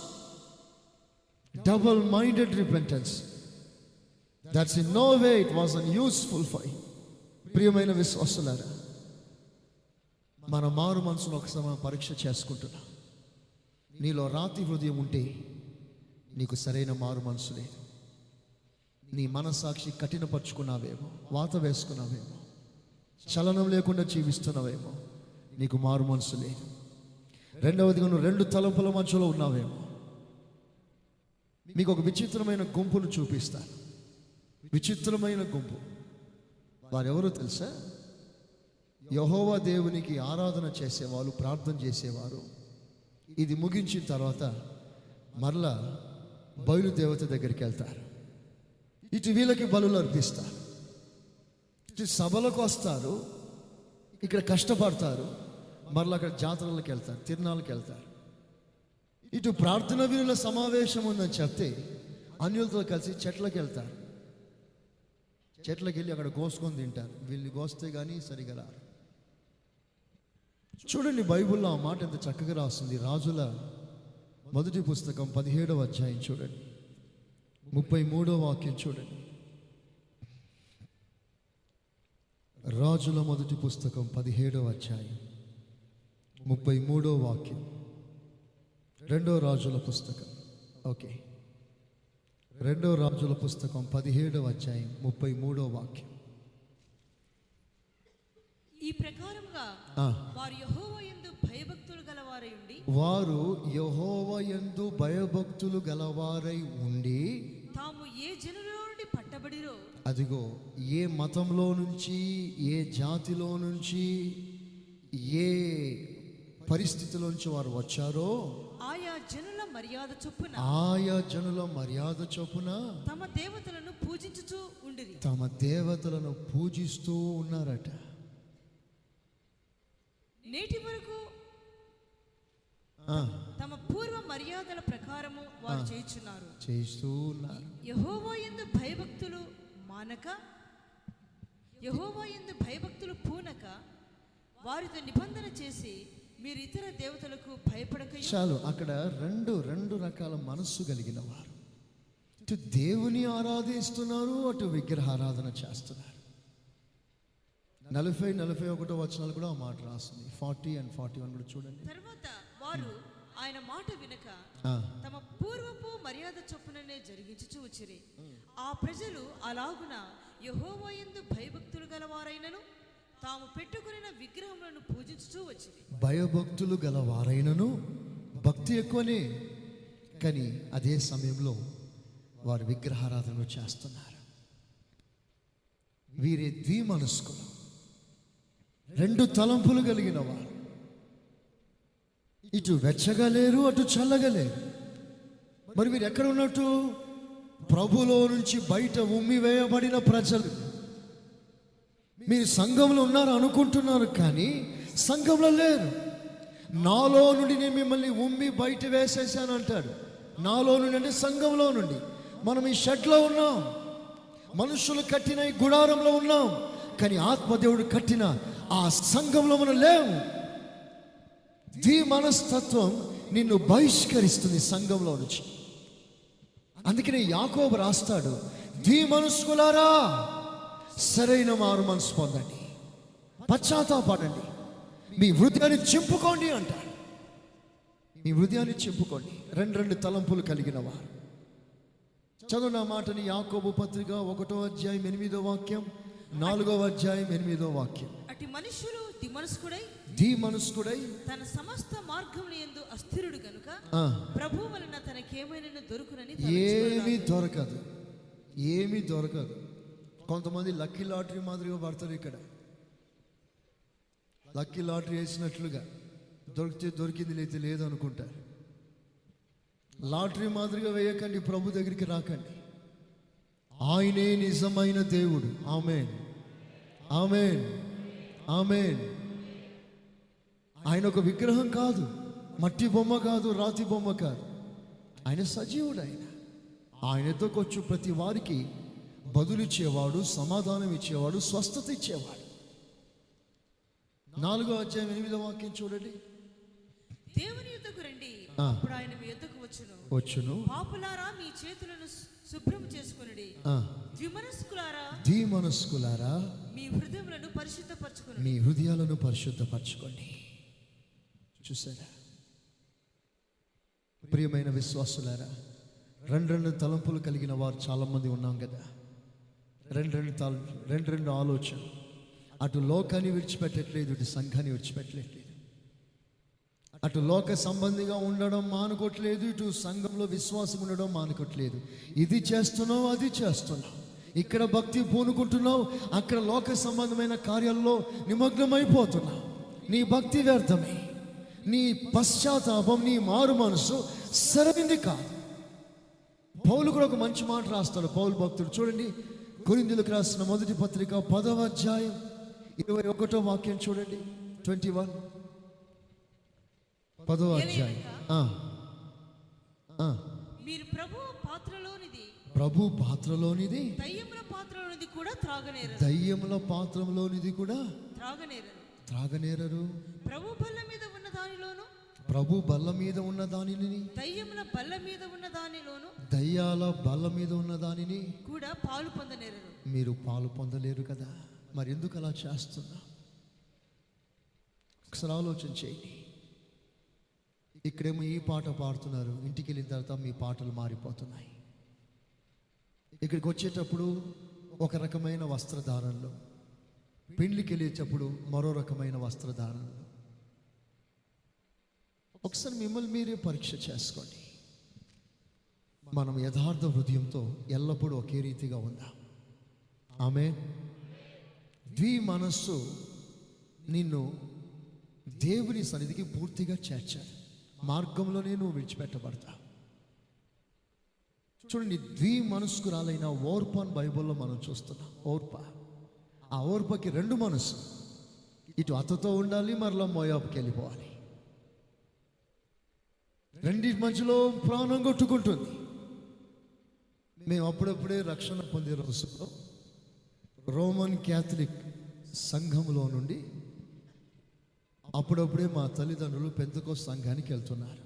double minded repentance. That's in no way it was unuseful for you. ప్రియమైన విశ్వాసులారా, మన మారు మనసును ఒకసారి మనం పరీక్ష చేసుకుంటున్నాం. నీలో రాతి హృదయం ఉంటే నీకు సరైన మారు మనసు లేదు. నీ మనస్సాక్షి కఠినపరుచుకున్నావేమో, వాత వేసుకున్నావేమో, చలనం లేకుండా జీవిస్తున్నావేమో, నీకు మారు మనసు లేదు. రెండవదిగా నువ్వు 2 తలంపుల మధ్యలో ఉన్నావేమో. మీకు ఒక విచిత్రమైన గుంపును చూపిస్తాను. విచిత్రమైన గుంపు. వారెవరో తెలుసా? యెహోవా దేవునికి ఆరాధన చేసేవాళ్ళు, ప్రార్థన చేసేవారు. ఇది ముగించిన తర్వాత మరలా బయలుదేవత దగ్గరికి వెళ్తారు. ఇటు వీళ్ళకి బలులు అర్పిస్తారు, ఇటు సభలకు వస్తారు, ఇక్కడ కష్టపడతారు, మరలా అక్కడ జాతరలకు వెళ్తారు, తిరునాళ్ళకి వెళ్తారు. ఇటు ప్రార్థన వీరుల సమావేశం ఉందని చెప్తే అన్యులతో కలిసి చెట్లకు వెళ్తారు, చెట్లకి వెళ్ళి అక్కడ కోసుకొని తింటారు. వీళ్ళని కోస్తే కానీ సరిగా రారు. చూడండి బైబిల్లో ఆ మాట ఎంత చక్కగా రాస్తుంది. రాజుల మొదటి పుస్తకం 17వ అధ్యాయం చూడండి, 33వ వాక్యం చూడండి. రాజుల మొదటి పుస్తకం 17వ అధ్యాయం 33వ వాక్యం. రెండో రాజుల పుస్తకం, ఓకే, రెండో రాజుల పుస్తకం 17వ అధ్యాయం 33వ వాక్యం. ఈ ప్రకారముగా వారు యెహోవా యందు భయభక్తులు గలవారై ఉండి, వారు యెహోవా యందు భయభక్తులు గలవారై ఉండి, తాము ఏ జనుల నుండి పట్టబడిరో, అదిగో ఏ మతంలో నుంచి, ఏ జాతిలో నుంచి, ఏ పరిస్థితిలోంచి వారు వచ్చారో ఆయా జనుల మర్యాద చొప్పున, ఆయా జనుల మర్యాద చొప్పున తమ దేవతలను పూజించుచూ ఉండిరి. తమ దేవతలను పూజిస్తూ ఉన్నారట. నేటి వరకు తమ పూర్వ మర్యాదల ప్రకారము వారు చేయుచున్నారు. చేస్తూ ఉన్నారు. యెహోవా యందు భయభక్తులు మానక, యెహోవా యందు భయభక్తులు పూనక వారితో నిబంధన చేసి, మీరు ఇతర దేవతలకు భయపడక. చాలు, అక్కడ రెండు రకాల మనస్సు కలిగిన వారు. ఇటు దేవుని ఆరాధిస్తున్నారు, అటు విగ్రహారాధన చేస్తున్నారు. 40-41 వచనాలు కూడా ఆ మాట రాస్తుంది. 40 and 41 కూడా చూడండి. తర్వాత వారు ఆయన మాట వినక తమ పూర్వపు మర్యాద చొప్పుననే జరిగించుచూ వచ్చిరి. ఆ ప్రజలు అలాగున యెహోవా యందు భయభక్తులు గలవారైనను తాము పెట్టుకున్న విగ్రహములను పూజించుచూ వచ్చిరి. భయభక్తులు గలవారైనను, భక్తి ఎక్కువనే, కానీ అదే సమయంలో వారు విగ్రహారాధన చేస్తున్నారు. వీరే ద్విమనస్కులు, రెండు తలంపులు కలిగిన వారు. ఇటు వెచ్చగా లేరు, అటు చల్లగా లేరు. మరి వీరు ఎక్కడ ఉన్నట్టు? ప్రభులో నుంచి బయట ఉమ్మి వేయబడిన ప్రజలు. మీరు సంఘంలో ఉన్నారు అనుకుంటున్నారు, కానీ సంఘంలో లేరు. నాలో నుండి నేను మిమ్మల్ని ఉమ్మి బయట వేసేసాను అంటాడు. నాలో నుండి అంటే సంఘంలో నుండి. మనం ఈ షెడ్లో ఉన్నాం, మనుషులు కట్టిన ఈ గుడారంలో ఉన్నాం, కానీ ఆత్మదేవుడు కట్టిన ఆ సంఘంలో మనం లేవు. మనస్తత్వం నిన్ను బహిష్కరిస్తుంది సంఘంలో నుంచి. అందుకనే యాకోబు రాస్తాడు, మనస్కులారా సరైన మారు మనసు పొందండి, పశ్చాత్తాపడండి, మీ హృదయాన్ని చింపుకోండి అంటాడు. మీ హృదయాన్ని చింపుకోండి. రెండు తలంపులు కలిగిన వారు. చదువు నా మాటని. యాకోబు పత్రిక 1వ అధ్యాయం 8వ వాక్యం, 4వ అధ్యాయం 8వ వాక్యం. అట్టి మనుష్యులు ధీమనస్కుడై తన సమస్త మార్గముల యందు అస్థిరుడు గనుక ప్రభువు వలన తనకేమైనా దొరుకునని ఏమీ దొరకదు. కొంతమంది లక్కీ లాటరీ మాదిరిగా పడతారు. ఇక్కడ లక్కీ లాటరీ వేసినట్లుగా దొరికితే దొరికింది, లేతే లేదు అనుకుంటారు. లాటరీ మాదిరిగా వేయకండి, ప్రభు దగ్గరికి రాకండి. ఆయనే నిజమైన దేవుడు. ఆమేన్, ఆమేన్, ఆమేన్. ఆయన ఒక విగ్రహం కాదు, మట్టి బొమ్మ కాదు, రాతి బొమ్మ కాదు. ఆయన సజీవుడు. ఆయనతో వచ్చి ప్రతి వారికి బదులిచ్చేవాడు, సమాధానం ఇచ్చేవాడు, స్వస్థత ఇచ్చేవాడు. 4వ అధ్యాయం 8వ వాక్యం చూడండి. దేవుని యుద్ధకు రండి, అప్పుడు ఆయన మీ యుద్ధకు వచ్చును. పాపులారా మీ చేతులను శుభ్రం చేసుకొనుడి. ద్విమనస్కులారా మీ హృదయాలను పరిశుద్ధపరచుకోండి. చూసారా ప్రియమైన విశ్వాసులారా, రెండు తలంపులు కలిగిన వారు చాలా మంది ఉన్నాం కదా. రెండు ఆలోచన. అటు లోకాన్ని విడిచిపెట్టట్లేదు, ఇటు సంఘాన్ని విడిచిపెట్టట్లేదు. అటు లోక సంబంధిగా ఉండడం మానుకోవట్లేదు, ఇటు సంఘంలో విశ్వాసం ఉండడం మానుకోవట్లేదు. ఇది చేస్తున్నావు, అది చేస్తున్నావు. ఇక్కడ భక్తి పూనుకుంటున్నావు, అక్కడ లోక సంబంధమైన కార్యాల్లో నిమగ్నమైపోతున్నావు. నీ భక్తి వ్యర్థమే, నీ పశ్చాత్తాపం, నీ మారు మనసు సరైంది కాదు. పౌలు కూడా ఒక మంచి మాట రాస్తాడు. పౌలు భక్తుడు చూడండి, కొరింథీయులకు రాసిన మొదటి పత్రిక 10వ అధ్యాయం 21వ వాక్యం చూడండి. 21 10వ అధ్యాయం. మీరు ప్రభువు ప్రభు పాత్రలోనిది దయ్యముల పాత్రలోనిది కూడా త్రాగనేరరు. దయ్యముల పాత్రలోనిది కూడా త్రాగనేరరు. త్రాగనేరరు. ప్రభు బల్ల మీద ఉన్న దానిలోను, ప్రభు బల్ల మీద ఉన్న దానిని, దయ్యముల బల్ల మీద ఉన్న దానిలోను దయ్యాల బల్ల మీద ఉన్న దానిని కూడా పాలు పొందనేరరు. మీరు పాలు పొందలేరు కదా, మరి ఎందుకు అలా చేస్తున్నా? ఒకసారి ఆలోచన చేయండి. ఇక్కడేమో ఈ పాట పాడుతున్నారు, ఇంటికి వెళ్ళిన తర్వాత మీ పాటలు మారిపోతున్నాయి. ఇక్కడికి వచ్చేటప్పుడు ఒక రకమైన వస్త్రధారణలో, పెండ్లికి వెళ్ళేటప్పుడు మరో రకమైన వస్త్రధారణలో. ఒకసారి మిమ్మల్ని మీరే పరీక్ష చేసుకోండి. మనం యథార్థ హృదయంతో ఎల్లప్పుడూ ఒకే రీతిగా ఉందాం. ఆమేన్. మనస్సు నిన్ను దేవుని సన్నిధికి పూర్తిగా చేర్చాడు. మార్గంలోనే నువ్వు విడిచిపెట్టబడతావు. చూడండి, మనస్కురాలైన ఓర్ప అని బైబిల్లో మనం చూస్తున్నాం. ఓర్ప, ఆ ఓర్పకి రెండు మనసు, ఇటు అతతో ఉండాలి, మరలా మోయాబుకి వెళ్ళిపోవాలి. రెండింటి మధ్యలో ప్రాణం కొట్టుకుంటుంది. మేము అప్పుడప్పుడే రక్షణ పొందే రోజుల్లో రోమన్ క్యాథలిక్ సంఘంలో నుండి అప్పుడప్పుడే మా తల్లిదండ్రులు పెంతెకోస్తు సంఘానికి వెళ్తున్నారు.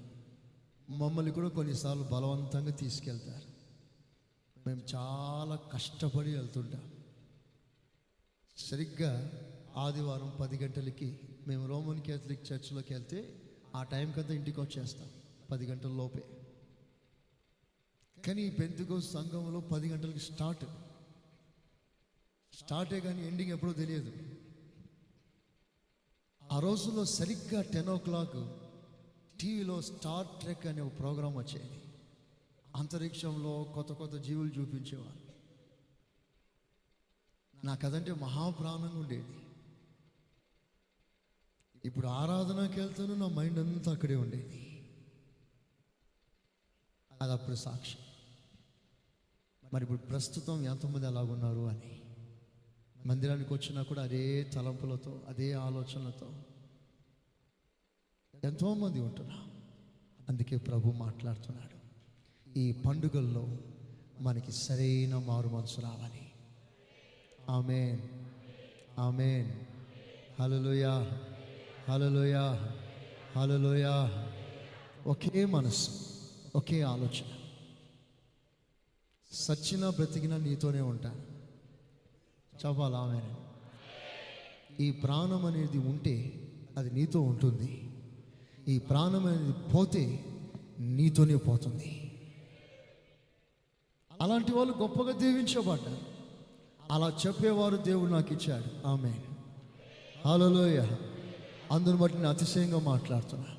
మమ్మల్ని కూడా కొన్నిసార్లు బలవంతంగా తీసుకెళ్తారు. మేము చాలా కష్టపడి వెళ్తుంటాం. సరిగ్గా ఆదివారం 10 గంటలకి మేము రోమన్ క్యాథలిక్ చర్చ్లోకి వెళ్తే ఆ టైంకంతా ఇంటికి వచ్చేస్తాం 10 గంటల లోపే. కానీ పెంతెకోస్తు సంఘంలో 10 గంటలకి స్టార్టే కానీ ఎండింగ్ ఎప్పుడో తెలియదు. ఆ రోజుల్లో సరిగ్గా 10 o'clock టీవీలో స్టార్ ట్రెక్ అనే ఒక ప్రోగ్రాం వచ్చేది. అంతరిక్షంలో కొత్త కొత్త జీవులు చూపించేవారు. నాకు అదంటే మహాప్రాణంగా ఉండేది. ఇప్పుడు ఆరాధనకి వెళ్తాను, నా మైండ్ అంతా అక్కడే ఉండేది. అది అప్పుడు సాక్షి. మరి ఇప్పుడు ప్రస్తుతం ఎంతమంది అలాగున్నారు అని. మందిరానికి వచ్చినా కూడా అదే తలంపులతో, అదే ఆలోచనలతో ఎంతోమంది ఉంటున్నాం. అందుకే ప్రభు మాట్లాడుతున్నాడు, ఈ పండుగల్లో మనకి సరైన మారు మనసు రావాలి. ఆమేన్, ఆమేన్. హల్లెలూయా, హల్లెలూయా, హల్లెలూయా. ఒకే మనసు, ఒకే ఆలోచన. సచ్చినా బ్రతికినా నీతోనే ఉంటాను. చెప్పాలి ఆమేన్. ఈ ప్రాణం అనేది ఉంటే అది నీతో ఉంటుంది. ఈ ప్రాణం అనేది పోతే నీతోనే పోతుంది. అలాంటి వాళ్ళు గొప్పగా దీవించబడ్డారు. అలా చెప్పేవారు దేవుడు నాకు ఇచ్చాడు. ఆమేన్, హల్లెలూయా. అందుని బట్టి నేను అతిశయంగా మాట్లాడుతున్నాను.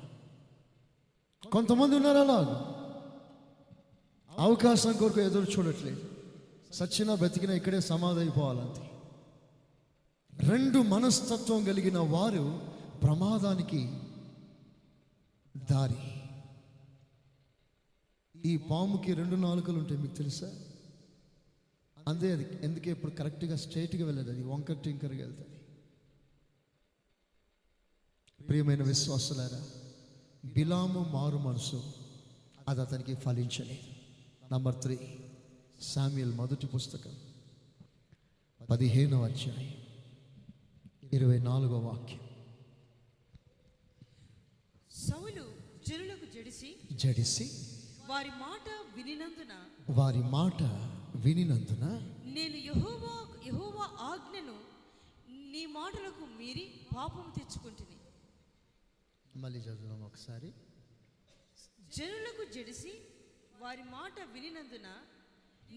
కొంతమంది ఉన్నారు అలా అవకాశం కొరకు ఎదురు చూడట్లేదు. సచ్చినా బ్రతికినా ఇక్కడే సమాధి అయిపోవాలంతే. రెండు మనస్తత్వం కలిగిన వారు ప్రమాదానికి దారి. ఈ పాముకి 2 నాలుకలు ఉంటాయి, మీకు తెలుసా? అంతే, అది ఎందుకే ఇప్పుడు కరెక్ట్గా స్ట్రైట్గా వెళ్ళదు, అది వంకర టింకర్గా వెళ్తుంది. ప్రియమైన విశ్వాసులారా, బిలాము మారు మనసు అది అతనికి ఫలించలేదు. నంబర్ 3, శామ్యూయల్ మొదటి పుస్తకం 15వ అధ్యాయం 24వ వాక్యం. సౌలు జనులకు జడిసి వారి మాట వినినందున నేను యెహోవా ఆజ్ఞను నీ మాటలకు మీరి పాపం తెచ్చుకుంటుని. మళ్ళీ చదువుదాం ఒకసారి. జనులకు జడిసి వారి మాట వినినందున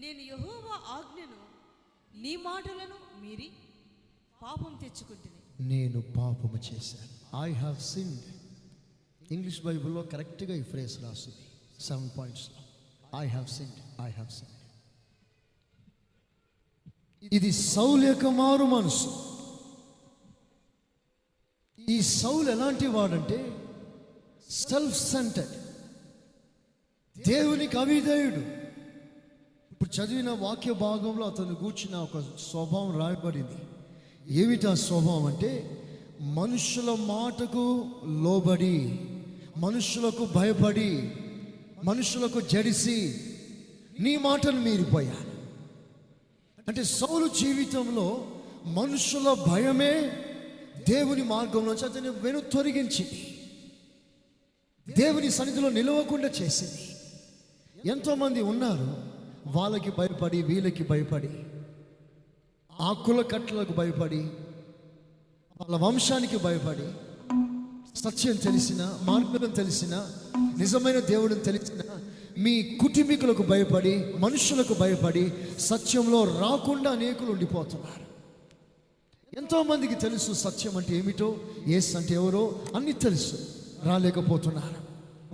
నేను యెహోవా ఆజ్ఞను నీ మాటలను మీరి పాపం తెచ్చుకుంటుని. నేను పాపము చేశాను. I have sinned. ఇంగ్లీష్ బైబిల్లో కరెక్ట్గా ఈ ఫ్రేజ్ రాస్తుంది 7 pointsలో. I have sinned, I have sinned. ఇది సౌలు యొక్క మారు మనసు. ఈ సౌలు ఎలాంటి వాడంటే సెల్ఫ్ సెంటర్డ్, దేవునికి అవిధేయుడు. ఇప్పుడు చదివిన వాక్య భాగంలో అతను కూర్చున్న ఒక స్వభావం రాయబడింది. ఏమిటా స్వభావం అంటే మనుషుల మాటకు లోబడి, మనుషులకు భయపడి, మనుషులకు జడిసి నీ మాటను మీరిపోయాను. అంటే సౌలు జీవితంలో మనుషుల భయమే దేవుని మార్గంలోంచి అతన్ని తొలగించింది, దేవుని సన్నిధిలో నిలవకుండా చేసింది. ఎంతోమంది ఉన్నారు, వాళ్ళకి భయపడి, వీళ్ళకి భయపడి, ఆ కుల కట్టలకు భయపడి, వాళ్ళ వంశానికి భయపడి, సత్యం తెలిసిన, మార్గం తెలిసిన, నిజమైన దేవుడిని తెలిసిన మీ కుటుంబీకులకు భయపడి, మనుషులకు భయపడి సత్యంలో రాకుండా అనేకులు ఉండిపోతున్నారు. ఎంతోమందికి తెలుసు సత్యం అంటే ఏమిటో, యేసు అంటే ఎవరో అన్నీ తెలుసు, రాలేకపోతున్నారు.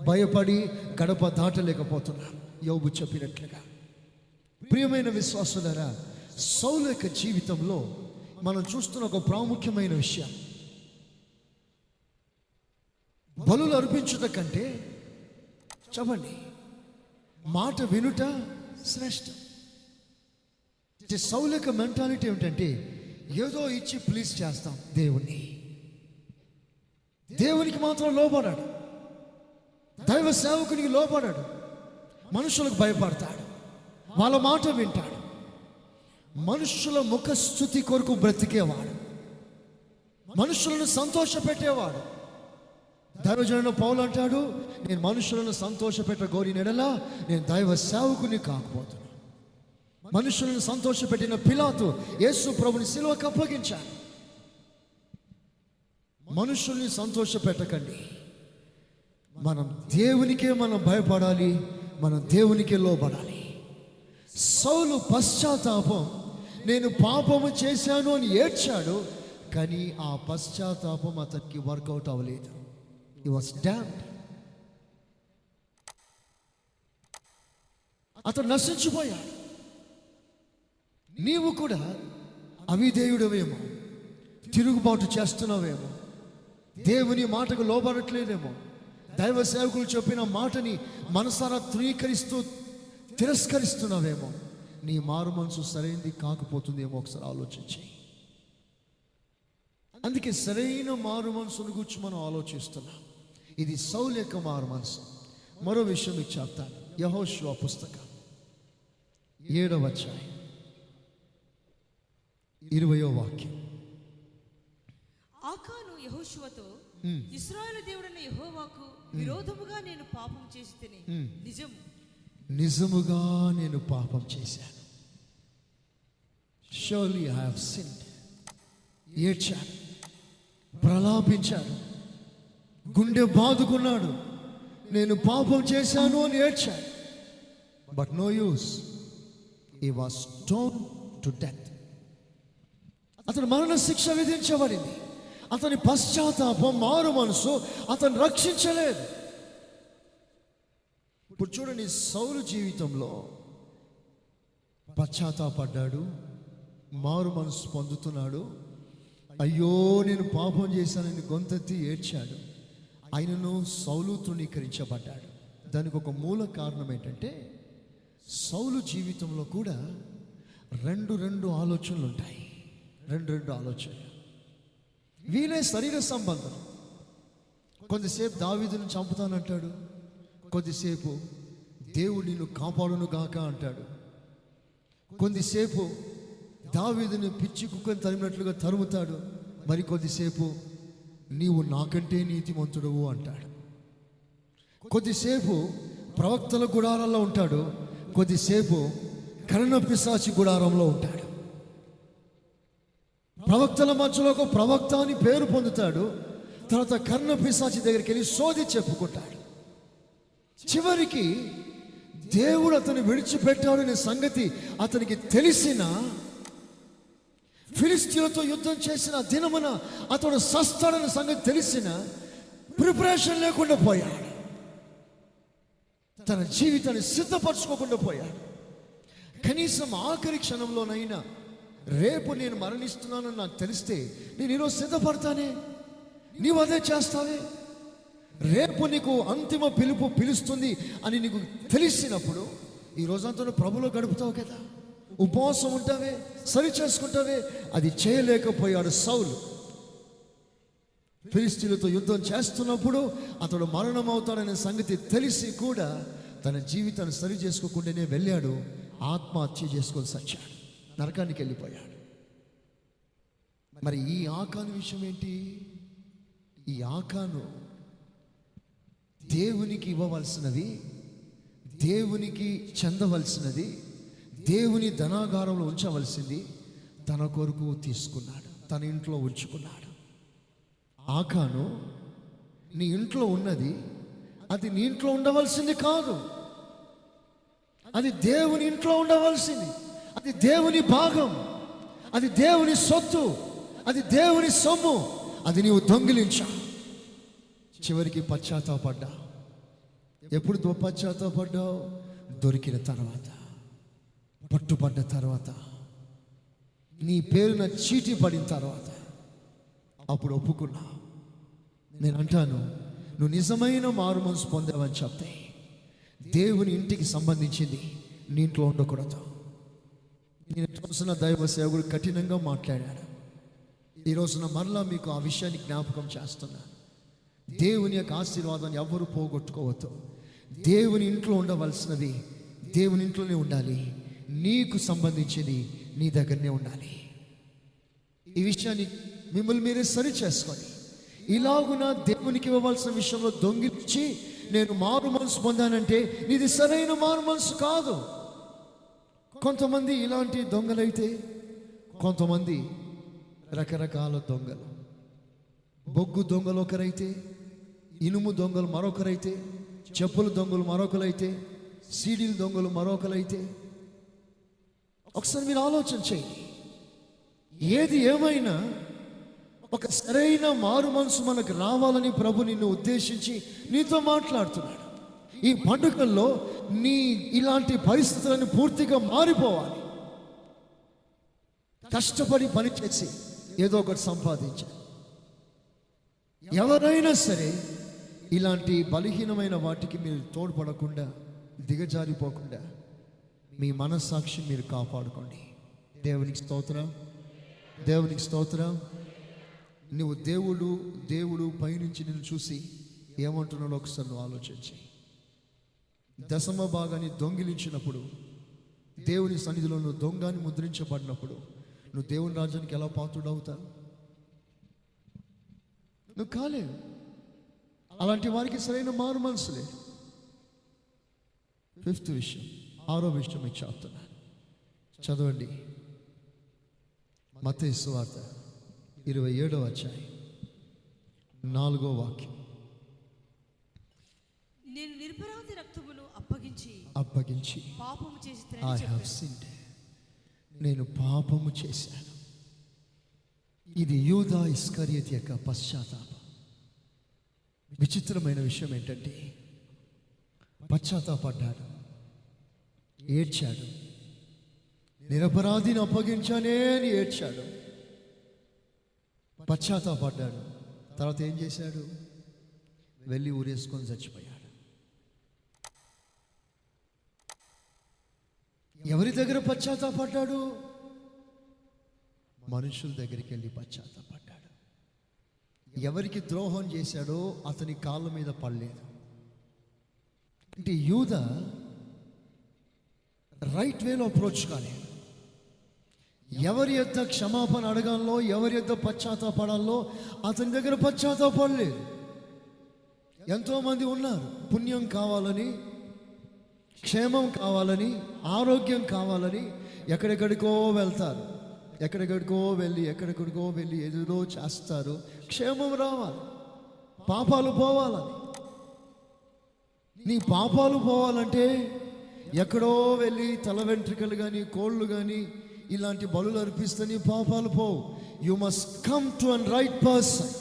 భయపడి గడప దాటలేకపోతున్నారు. యోబు చెప్పినట్లుగా. ప్రియమైన విశ్వాసులారా, సౌలు యొక్క జీవితంలో మనం చూస్తున్న ఒక ప్రాముఖ్యమైన విషయం, బలులు అర్పించుట కంటే చెప్పండి మాట వినుట శ్రేష్టం. సౌలు యొక్క మెంటాలిటీ ఏమిటంటే ఏదో ఇచ్చి ప్లీజ్ చేస్తాం దేవుణ్ణి. దేవునికి మాత్రం లోబడాడు, దైవ సేవకునికి లోబడాడు, మనుషులకు భయపడతాడు, వాళ్ళ మాట వింటాడు, మనుషుల ముఖస్థుతి కొరకు బ్రతికేవాడు, మనుషులను సంతోషపెట్టేవాడు. దైవజనుడు పౌలు అంటాడు, నేను మనుషులను సంతోషపెట్టగోరిన ఎడల నేను దైవ సేవకుని కాకపోతున్నాను. మనుషులను సంతోషపెట్టిన పిలాతు యేసు ప్రభుని సిలువకు అప్పగించాడు. మనుషుల్ని సంతోషపెట్టకండి, మనం దేవునికే మనం భయపడాలి, మనం దేవునికే లోబడాలి. సౌలు పశ్చాత్తాపం, నేను పాపము చేశాను అని ఏడ్చాడు, కానీ ఆ పశ్చాత్తాపం అతనికి వర్కౌట్ అవ్వలేదు. He was damned. అతను నశించిపోయాడు. నీవు కూడా అవిధేయుడవేమో, తిరుగుబాటు చేస్తున్నావేమో, దేవుని మాటకు లోబడట్లేదేమో, దైవ సేవకులు చెప్పిన మాటని మనసారా తిరస్కరిస్తున్నావేమో, నీ మారు మనసు సరైనది కాకపోతుందేమో ఒకసారి ఆలోచించి. అందుకే సరైన మారు మనసును గురించి మనం ఆలోచిస్తున్నాం. ఇది సౌలు యొక్క మారు మనసు. మరో విషయం మీకు చెప్తాను. యెహోషువ పుస్తకం 7వ అధ్యాయం 20వ వాక్యం. ఆకాను యెహోషువతో, ఇశ్రాయేలు దేవుడైన యెహోవాకు విరోధముగా నేను పాపం చేసి తిని నిజముగా నేను పాపం చేశాను. Surely I have sinned. ఏడ్చాడు, ప్రలాపించాడు, గుండె బాదుకున్నాడు, నేను పాపం చేశాను అని ఏడ్చాడు. But no use, he was stoned to death. అతను మరణ శిక్ష విధించబడింది. అతని పశ్చాత్తాపం, మారు మనసు అతను రక్షించలేదు. ఇప్పుడు చూడండి, సౌలు జీవితంలో పశ్చాత్తాపడ్డాడు, మారు మనసు పొందుతున్నాడు. అయ్యో నేను పాపం చేశానని గొంతెత్తి ఏడ్చాడు. ఆయనను సౌలు తృణీకరించబడ్డాడు. దానికి ఒక మూల కారణం ఏంటంటే, సౌలు జీవితంలో కూడా రెండు ఆలోచనలు ఉంటాయి. రెండు ఆలోచనలు. వీలే శరీర సంబంధం. కొద్దిసేపు దావీదును చంపుతానంటాడు, కొద్దిసేపు దేవుడు నిన్ను కాపాడును గాక అంటాడు, కొద్దిసేపు దావీదుని పిచ్చి కుక్కని తరిమినట్లుగా తరుముతాడు, మరి కొద్దిసేపు నీవు నాకంటే నీతిమంతుడవు అంటాడు. కొద్దిసేపు ప్రవక్తల గుడారాల్లో ఉంటాడు, కొద్దిసేపు కర్ణ పిశాచి గుడారంలో ఉంటాడు. ప్రవక్తల మధ్యలో ఒక ప్రవక్త అని పేరు పొందుతాడు, తర్వాత కర్ణ పిశాచి దగ్గరికి వెళ్ళి సోది చెప్పుకుంటాడు. చివరికి దేవుడు అతను విడిచిపెట్టాడనే సంగతి అతనికి తెలిసిన, ఫిలిస్తీయులతో యుద్ధం చేసిన దినమున అతడు సస్తాడన్న సంగతి తెలిసిన, ప్రిపరేషన్ లేకుండా పోయాడు. తన జీవితాన్ని సిద్ధపరచుకోకుండా పోయాడు. కనీసం ఆఖరి క్షణంలోనైనా రేపు నేను మరణిస్తున్నానని నాకు తెలిస్తే నేను ఈరోజు సిద్ధపడతానే, నీవు అదే చేస్తావే. రేపు నీకు అంతిమ పిలుపు పిలుస్తుంది అని నీకు తెలిసినప్పుడు ఈ రోజంతా ప్రభులో గడుపుతావు కదా, ఉపవాసం ఉంటావే, సరి చేసుకుంటావే. అది చేయలేకపోయాడు సౌలు. ఫిలిస్తీయులతో యుద్ధం చేస్తున్నప్పుడు అతడు మరణం అవుతాడనే సంగతి తెలిసి కూడా తన జీవితాన్ని సరి చేసుకోకుండానే వెళ్ళాడు, ఆత్మహత్య చేసుకొని సచ్చాడు, నరకానికి వెళ్ళిపోయాడు. మరి ఈ ఆకాను విషయం ఏంటి? ఈ ఆకాను దేవునికి ఇవ్వవలసినది, దేవునికి చెందవలసినది, దేవుని ధనాగారంలో ఉంచవలసింది తన కొరకు తీసుకున్నాడు, తన ఇంట్లో ఉంచుకున్నాడు. ఆకాను, నీ ఇంట్లో ఉన్నది అది నీ ఇంట్లో ఉండవలసింది కాదు, అది దేవుని ఇంట్లో ఉండవలసింది. అది దేవుని భాగం, అది దేవుని సొత్తు, అది దేవుని సొమ్ము. అది నీవు దొంగిలించా. చివరికి పశ్చాత్తాపడ్డా. ఎప్పుడు పశ్చాత్తాపడ్డావు? దొరికిన తర్వాత, పట్టుబడ్డ తర్వాత, నీ పేరున చీటీ పడిన తర్వాత అప్పుడు ఒప్పుకున్నా. నేను అంటాను, నువ్వు నిజమైన మారు మనసు పొందావని చెప్తే దేవుని ఇంటికి సంబంధించింది నీ ఇంట్లో ఉండకూడదు. నేను చూసిన దైవ సేవకుడు కఠినంగా మాట్లాడాడు. ఈరోజున మరలా మీకు ఆ విషయాన్ని జ్ఞాపకం చేస్తున్నాను. దేవుని యొక్క ఆశీర్వాదాన్ని ఎవరు పోగొట్టుకోవద్దు. దేవుని ఇంట్లో ఉండవలసినది దేవుని ఇంట్లోనే ఉండాలి, నీకు సంబంధించింది నీ దగ్గరనే ఉండాలి. ఈ విషయాన్ని మిమ్మల్ని మీరే సరి చేసుకోండి. ఇలాగున దేవునికి ఇవ్వవలసిన విషయంలో దొంగిలించి నేను మారు మనసు పొందానంటే ఇది సరైన మారు మనసు కాదు. కొంతమంది ఇలాంటి దొంగలైతే, కొంతమంది రకరకాల దొంగలు. బొగ్గు దొంగలు ఒకరైతే, ఇనుము దొంగలు మరొకరైతే, చెప్పుల దొంగలు మరొకరైతే, సీడీల దొంగలు మరొకరైతే. ఒకసారి మీరు ఆలోచన చేయండి. ఏది ఏమైనా ఒక సరైన మారు మనసు మనకు రావాలని ప్రభు నిన్ను ఉద్దేశించి నీతో మాట్లాడుతున్నాడు. ఈ పండుగల్లో నీ ఇలాంటి పరిస్థితులను పూర్తిగా మారిపోవాలి. కష్టపడి పనిచేసి ఏదో ఒకటి సంపాదించాలి. ఎవరైనా సరే ఇలాంటి బలహీనమైన వాటికి మీరు తోడ్పడకుండా, దిగజారిపోకుండా మీ మనస్సాక్షి మీరు కాపాడుకోండి. దేవునికి స్తోత్రం, దేవునికి స్తోత్రం. నువ్వు దేవుడు పైనుంచి నిన్ను చూసి ఏమంటున్నాడో ఒకసారి నువ్వు ఆలోచించి. దశమ భాగాన్ని దొంగిలించినప్పుడు, దేవుని సన్నిధిలో నువ్వు దొంగని ముద్రించబడినప్పుడు నువ్వు దేవుని రాజ్యానికి ఎలా పాత్రుడవుతావు? నువ్వు కాలేవు. అలాంటి వారికి సరైన మారు మనసు లేదు. 5th విషయం, 6వ విషయం మీకు చెప్తున్నాను. చదవండి. మత్తయి సువార్త 27వ అధ్యాయం 4వ వాక్యం. నేను నిరపరాధి రక్తమును అప్పగించి పాపము చేసి I have sinned. నేను పాపము చేశాను. ఇది యూదా ఇస్కరియోతు యొక్క పశ్చాత్తాపం. విచిత్రమైన విషయం ఏంటంటే పశ్చాత్తాపడ్డాడు, ఏడ్చాడు. నిరపరాధిని అప్పగించానే అని ఏడ్చాడు, పశ్చాత్తాపడ్డాడు. తర్వాత ఏం చేశాడు? వెళ్ళి ఊరేసుకొని చచ్చిపోయాడు. ఎవరి దగ్గర పశ్చాత్తాపడ్డాడు? మనుషుల దగ్గరికి వెళ్ళి పశ్చాత్తాపడ్డాడు. ఎవరికి ద్రోహం చేశాడో అతని కాళ్ళ మీద పడలేదు. అంటే యూదా రైట్ వేలో అప్రోచ్ కాలేదు. ఎవరి యొద్ద క్షమాపణ అడగాలో, ఎవరి యొద్ద పశ్చాత్తాపడాలో అతని దగ్గర పశ్చాత్తాపడలేదు. ఎంతోమంది ఉన్నారు, పుణ్యం కావాలని, క్షేమం కావాలని, ఆరోగ్యం కావాలని ఎక్కడెక్కడికో వెళ్తారు. ఎక్కడెక్కడికో వెళ్ళి ఏదో చేస్తారు. క్షేమం రావాలి, పాపాలు పోవాలని. నీ పాపాలు పోవాలంటే ఎక్కడో వెళ్ళి తల వెంట్రుకలు కానీ, కోళ్ళు కానీ ఇలాంటి బలులు అర్పిస్తే నీ పాపాలు పోవు. You must come to an right person.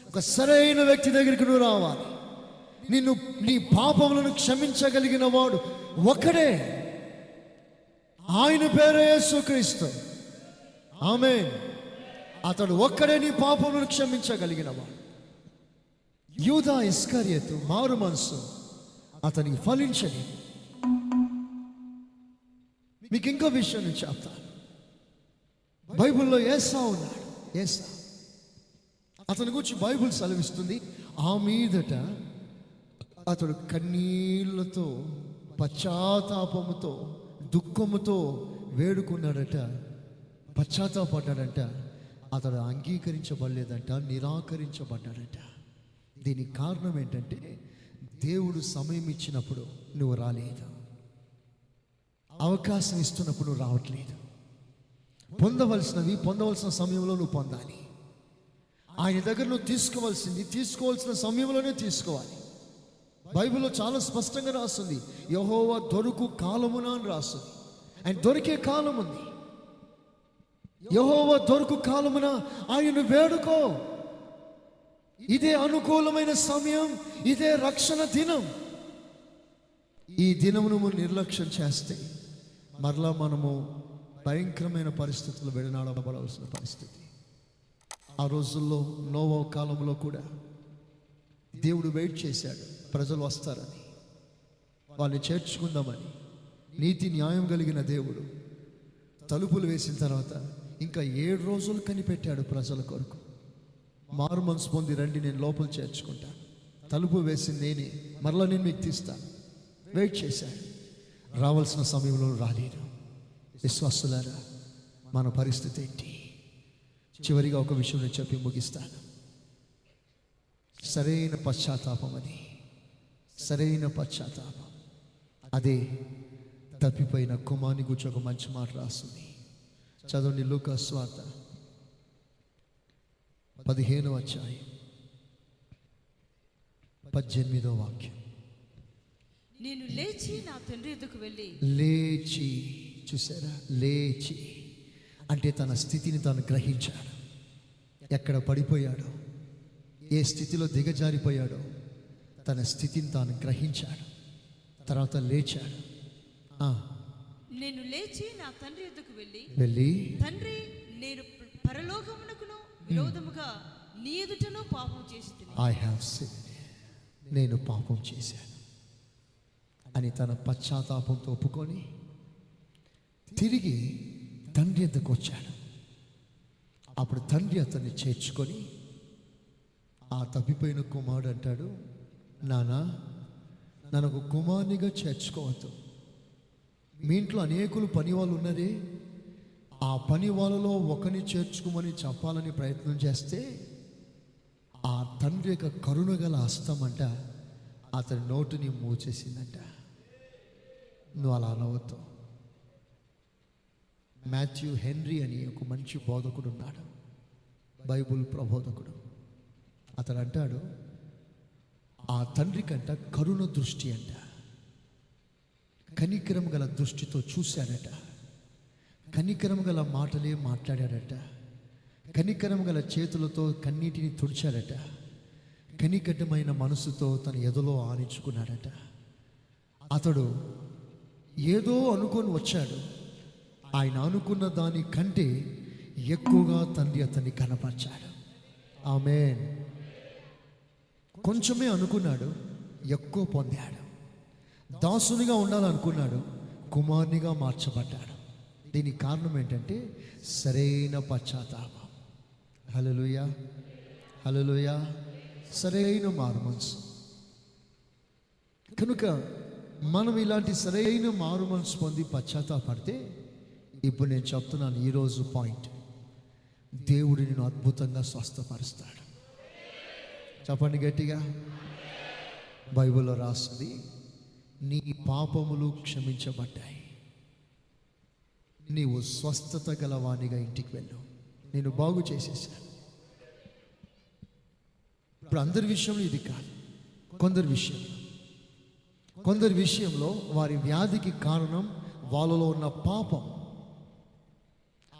ఒక సరైన వ్యక్తి దగ్గరికి నువ్వు రావాలి. నిన్ను నీ పాపములను క్షమించగలిగిన వాడు ఒక్కడే, ఆయన పేరే యేసుక్రీస్తు. ఆమేన్. అతడు ఒక్కడే నీ పాపములను క్షమించగలిగిన వాడు. యూదా ఇస్కరియోతు మారు మనసు అతనికి ఫలించని. మీకు ఇంకో విషయం నేను చెప్తాను. బైబిల్లో ఏసా ఉన్నాడు. ఏసా, అతని గురించి బైబిల్ సెలవిస్తుంది, ఆ మీదట అతడు కన్నీళ్లతో పశ్చాత్తాపముతో దుఃఖముతో వేడుకున్నాడట, పశ్చాత్తాపడ్డాడంట. అతడు అంగీకరించబడలేదంట, నిరాకరించబడ్డాడట. దీనికి కారణం ఏంటంటే దేవుడు సమయం ఇచ్చినప్పుడు నువ్వు రాలేదు, అవకాశం ఇస్తున్నప్పుడు నువ్వు రావట్లేదు. పొందవలసిన సమయంలో నువ్వు పొందాలి. ఆయన దగ్గర నువ్వు తీసుకోవాల్సిన సమయంలోనే తీసుకోవాలి. బైబిల్లో చాలా స్పష్టంగా రాస్తుంది, యెహోవా దొరుకు కాలమున అని రాస్తుంది. ఆయన దొరికే కాలం ఉంది. యెహోవా దొరుకు కాలమున ఆయన వేడుకో. ఇదే అనుకూలమైన సమయం, ఇదే రక్షణ దినం. ఈ దినమును నిర్లక్ష్యం చేస్తే మరలా మనము భయంకరమైన పరిస్థితులు వెడనాడబడాల్సిన పరిస్థితి. ఆ రోజుల్లో నోవా కాలంలో కూడా దేవుడు వెయిట్ చేశాడు, ప్రజలు వస్తారని, వాళ్ళని చేర్చుకుందామని. నీతి న్యాయం కలిగిన దేవుడు తలుపులు వేసిన తర్వాత ఇంకా 7 రోజులు కనిపెట్టాడు ప్రజల కొరకు. మారు మనసు పొంది రండి, నేను లోపల చేర్చుకుంటాను. తలుపు వేసింది నేనే, మరలా నేను మీకు తీస్తాను. వెయిట్ చేశాడు, రావాల్సిన సమయంలో రాలేదు. విశ్వాసులారా, మన పరిస్థితి ఏంటి? చివరిగా ఒక విషయం నేను చెప్పి ముగిస్తాను. సరైన పశ్చాత్తాపం, సరైన పశ్చాత్తాపం అదే తప్పిపోయిన కుమారుని గురించి ఒక మంచి మాట రాస్తుంది. చదవండి, లూకా సువార్త 15వ అధ్యాయం 18వ వాక్యం. నేను లేచి నా తండ్రి ఎదుకు వెళ్ళి. లేచి, చూసారా? లేచి అంటే తన స్థితిని తాను గ్రహించాడు. ఎక్కడ పడిపోయాడో, ఏ స్థితిలో దిగజారిపోయాడో తన స్థితిని తాను గ్రహించాడు. తర్వాత లేచాడు. నేను లేచి నా తండ్రి ఎదుకు వెళ్ళి, తండ్రి, నేను పరలోకమునకును విరోధముగా నీ ఎదుటను పాపం చేసి ఐ హావ్ సిన్డ్, నేను పాపం చేశాను అని తన పశ్చాత్తాపంతో ఒప్పుకొని తిరిగి తండ్రి ఎద్దకు వచ్చాడు. అప్పుడు తండ్రి అతన్ని చేర్చుకొని ఆ తప్పిపోయిన కుమారుడు అంటాడు, నానా, నన్ను ఒక కుమారునిగా చేర్చుకోవద్దు. మీ ఇంట్లో అనేకులు పని వాళ్ళు ఉన్నారే, ఆ పని వాళ్ళలో ఒకరిని చేర్చుకోమని చెప్పాలని ప్రయత్నం చేస్తే ఆ తండ్రి యొక్క కరుణ గల హస్తం అంట అతని నోటిని మూచేసిందంట. నువ్వు అలా అనవద్దు. మాథ్యూ హెన్రీ అని ఒక మంచి బోధకుడు ఉన్నాడు, బైబుల్ ప్రబోధకుడు. అతడు అంటాడు, ఆ తండ్రి కంట కరుణ దృష్టి అంట, కనికరం గల దృష్టితో చూశాడట, కనికరం గల మాటలే మాట్లాడాడట, కనికరం గల చేతులతో కన్నీటిని తుడిచాడట, కనికటమైన మనసుతో తన ఎదలో ఆనించుకున్నాడట. అతడు ఏదో అనుకొని వచ్చాడు, ఆయన అనుకున్న దానికంటే ఎక్కువగా తండ్రి అతన్ని కనపరిచాడు. ఆమేన్. కొంచెమే అనుకున్నాడు, ఎక్కువ పొందాడు. దాసునిగా ఉండాలనుకున్నాడు, కుమారునిగా మార్చబడ్డాడు. దీనికి కారణం ఏంటంటే సరైన పశ్చాత్తాపం. హల్లెలూయా, హల్లెలూయా. సరైన మారు మనసు. కనుక మనం ఇలాంటి సరైన మారు మనసు పొంది పశ్చాత్తాపడితే, ఇప్పుడు నేను చెప్తున్నాను ఈరోజు పాయింట్, దేవుడు నిన్ను అద్భుతంగా స్వస్థపరుస్తాడు. చెప్పండి గట్టిగా. బైబిల్లో రాస్తుంది, నీ పాపములు క్షమించబడ్డాయి, నీవు స్వస్థత గలవానిగా ఇంటికి వెళ్ళు, నేను బాగు చేసేసాను. ఇప్పుడు అందరి విషయంలో ఇది కాదు, కొందరి విషయంలో వారి వ్యాధికి కారణం వాళ్ళలో ఉన్న పాపం.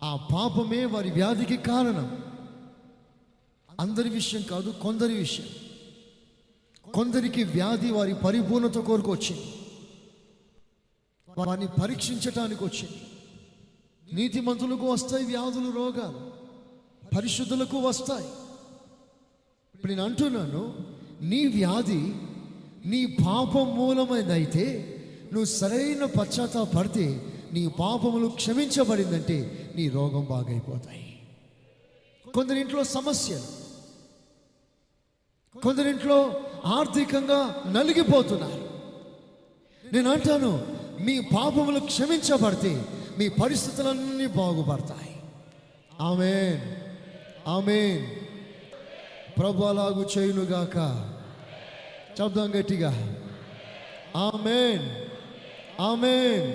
ఆ పాపమే వారి వ్యాధికి కారణం. అందరి విషయం కాదు, కొందరి విషయం. కొందరికి వ్యాధి వారి పరిపూర్ణత కొరకు వచ్చింది, వారిని పరీక్షించటానికి వచ్చింది. నీతిమంతులకు వస్తాయి వ్యాధులు, రోగాలు, పరిశుద్ధులకు వస్తాయి. ఇప్పుడు నేను అంటున్నాను, నీ వ్యాధి నీ పాపం మూలమైనదైతే, నువ్వు సరైన పశ్చాత్తాపడితే, నీ పాపములు క్షమించబడిందంటే నీ రోగం బాగైపోతాయి. కొందరింట్లో సమస్యలు, కొందరింట్లో ఆర్థికంగా నలిగిపోతున్నారు. నేను అంటాను, మీ పాపములు క్షమించబడితే మీ పరిస్థితులన్నీ బాగుపడతాయి. ఆమేన్, ఆమేన్. ప్రభు అలాగు చేయునుగాక. చెప్దాం గట్టిగా, ఆమేన్, ఆమేన్.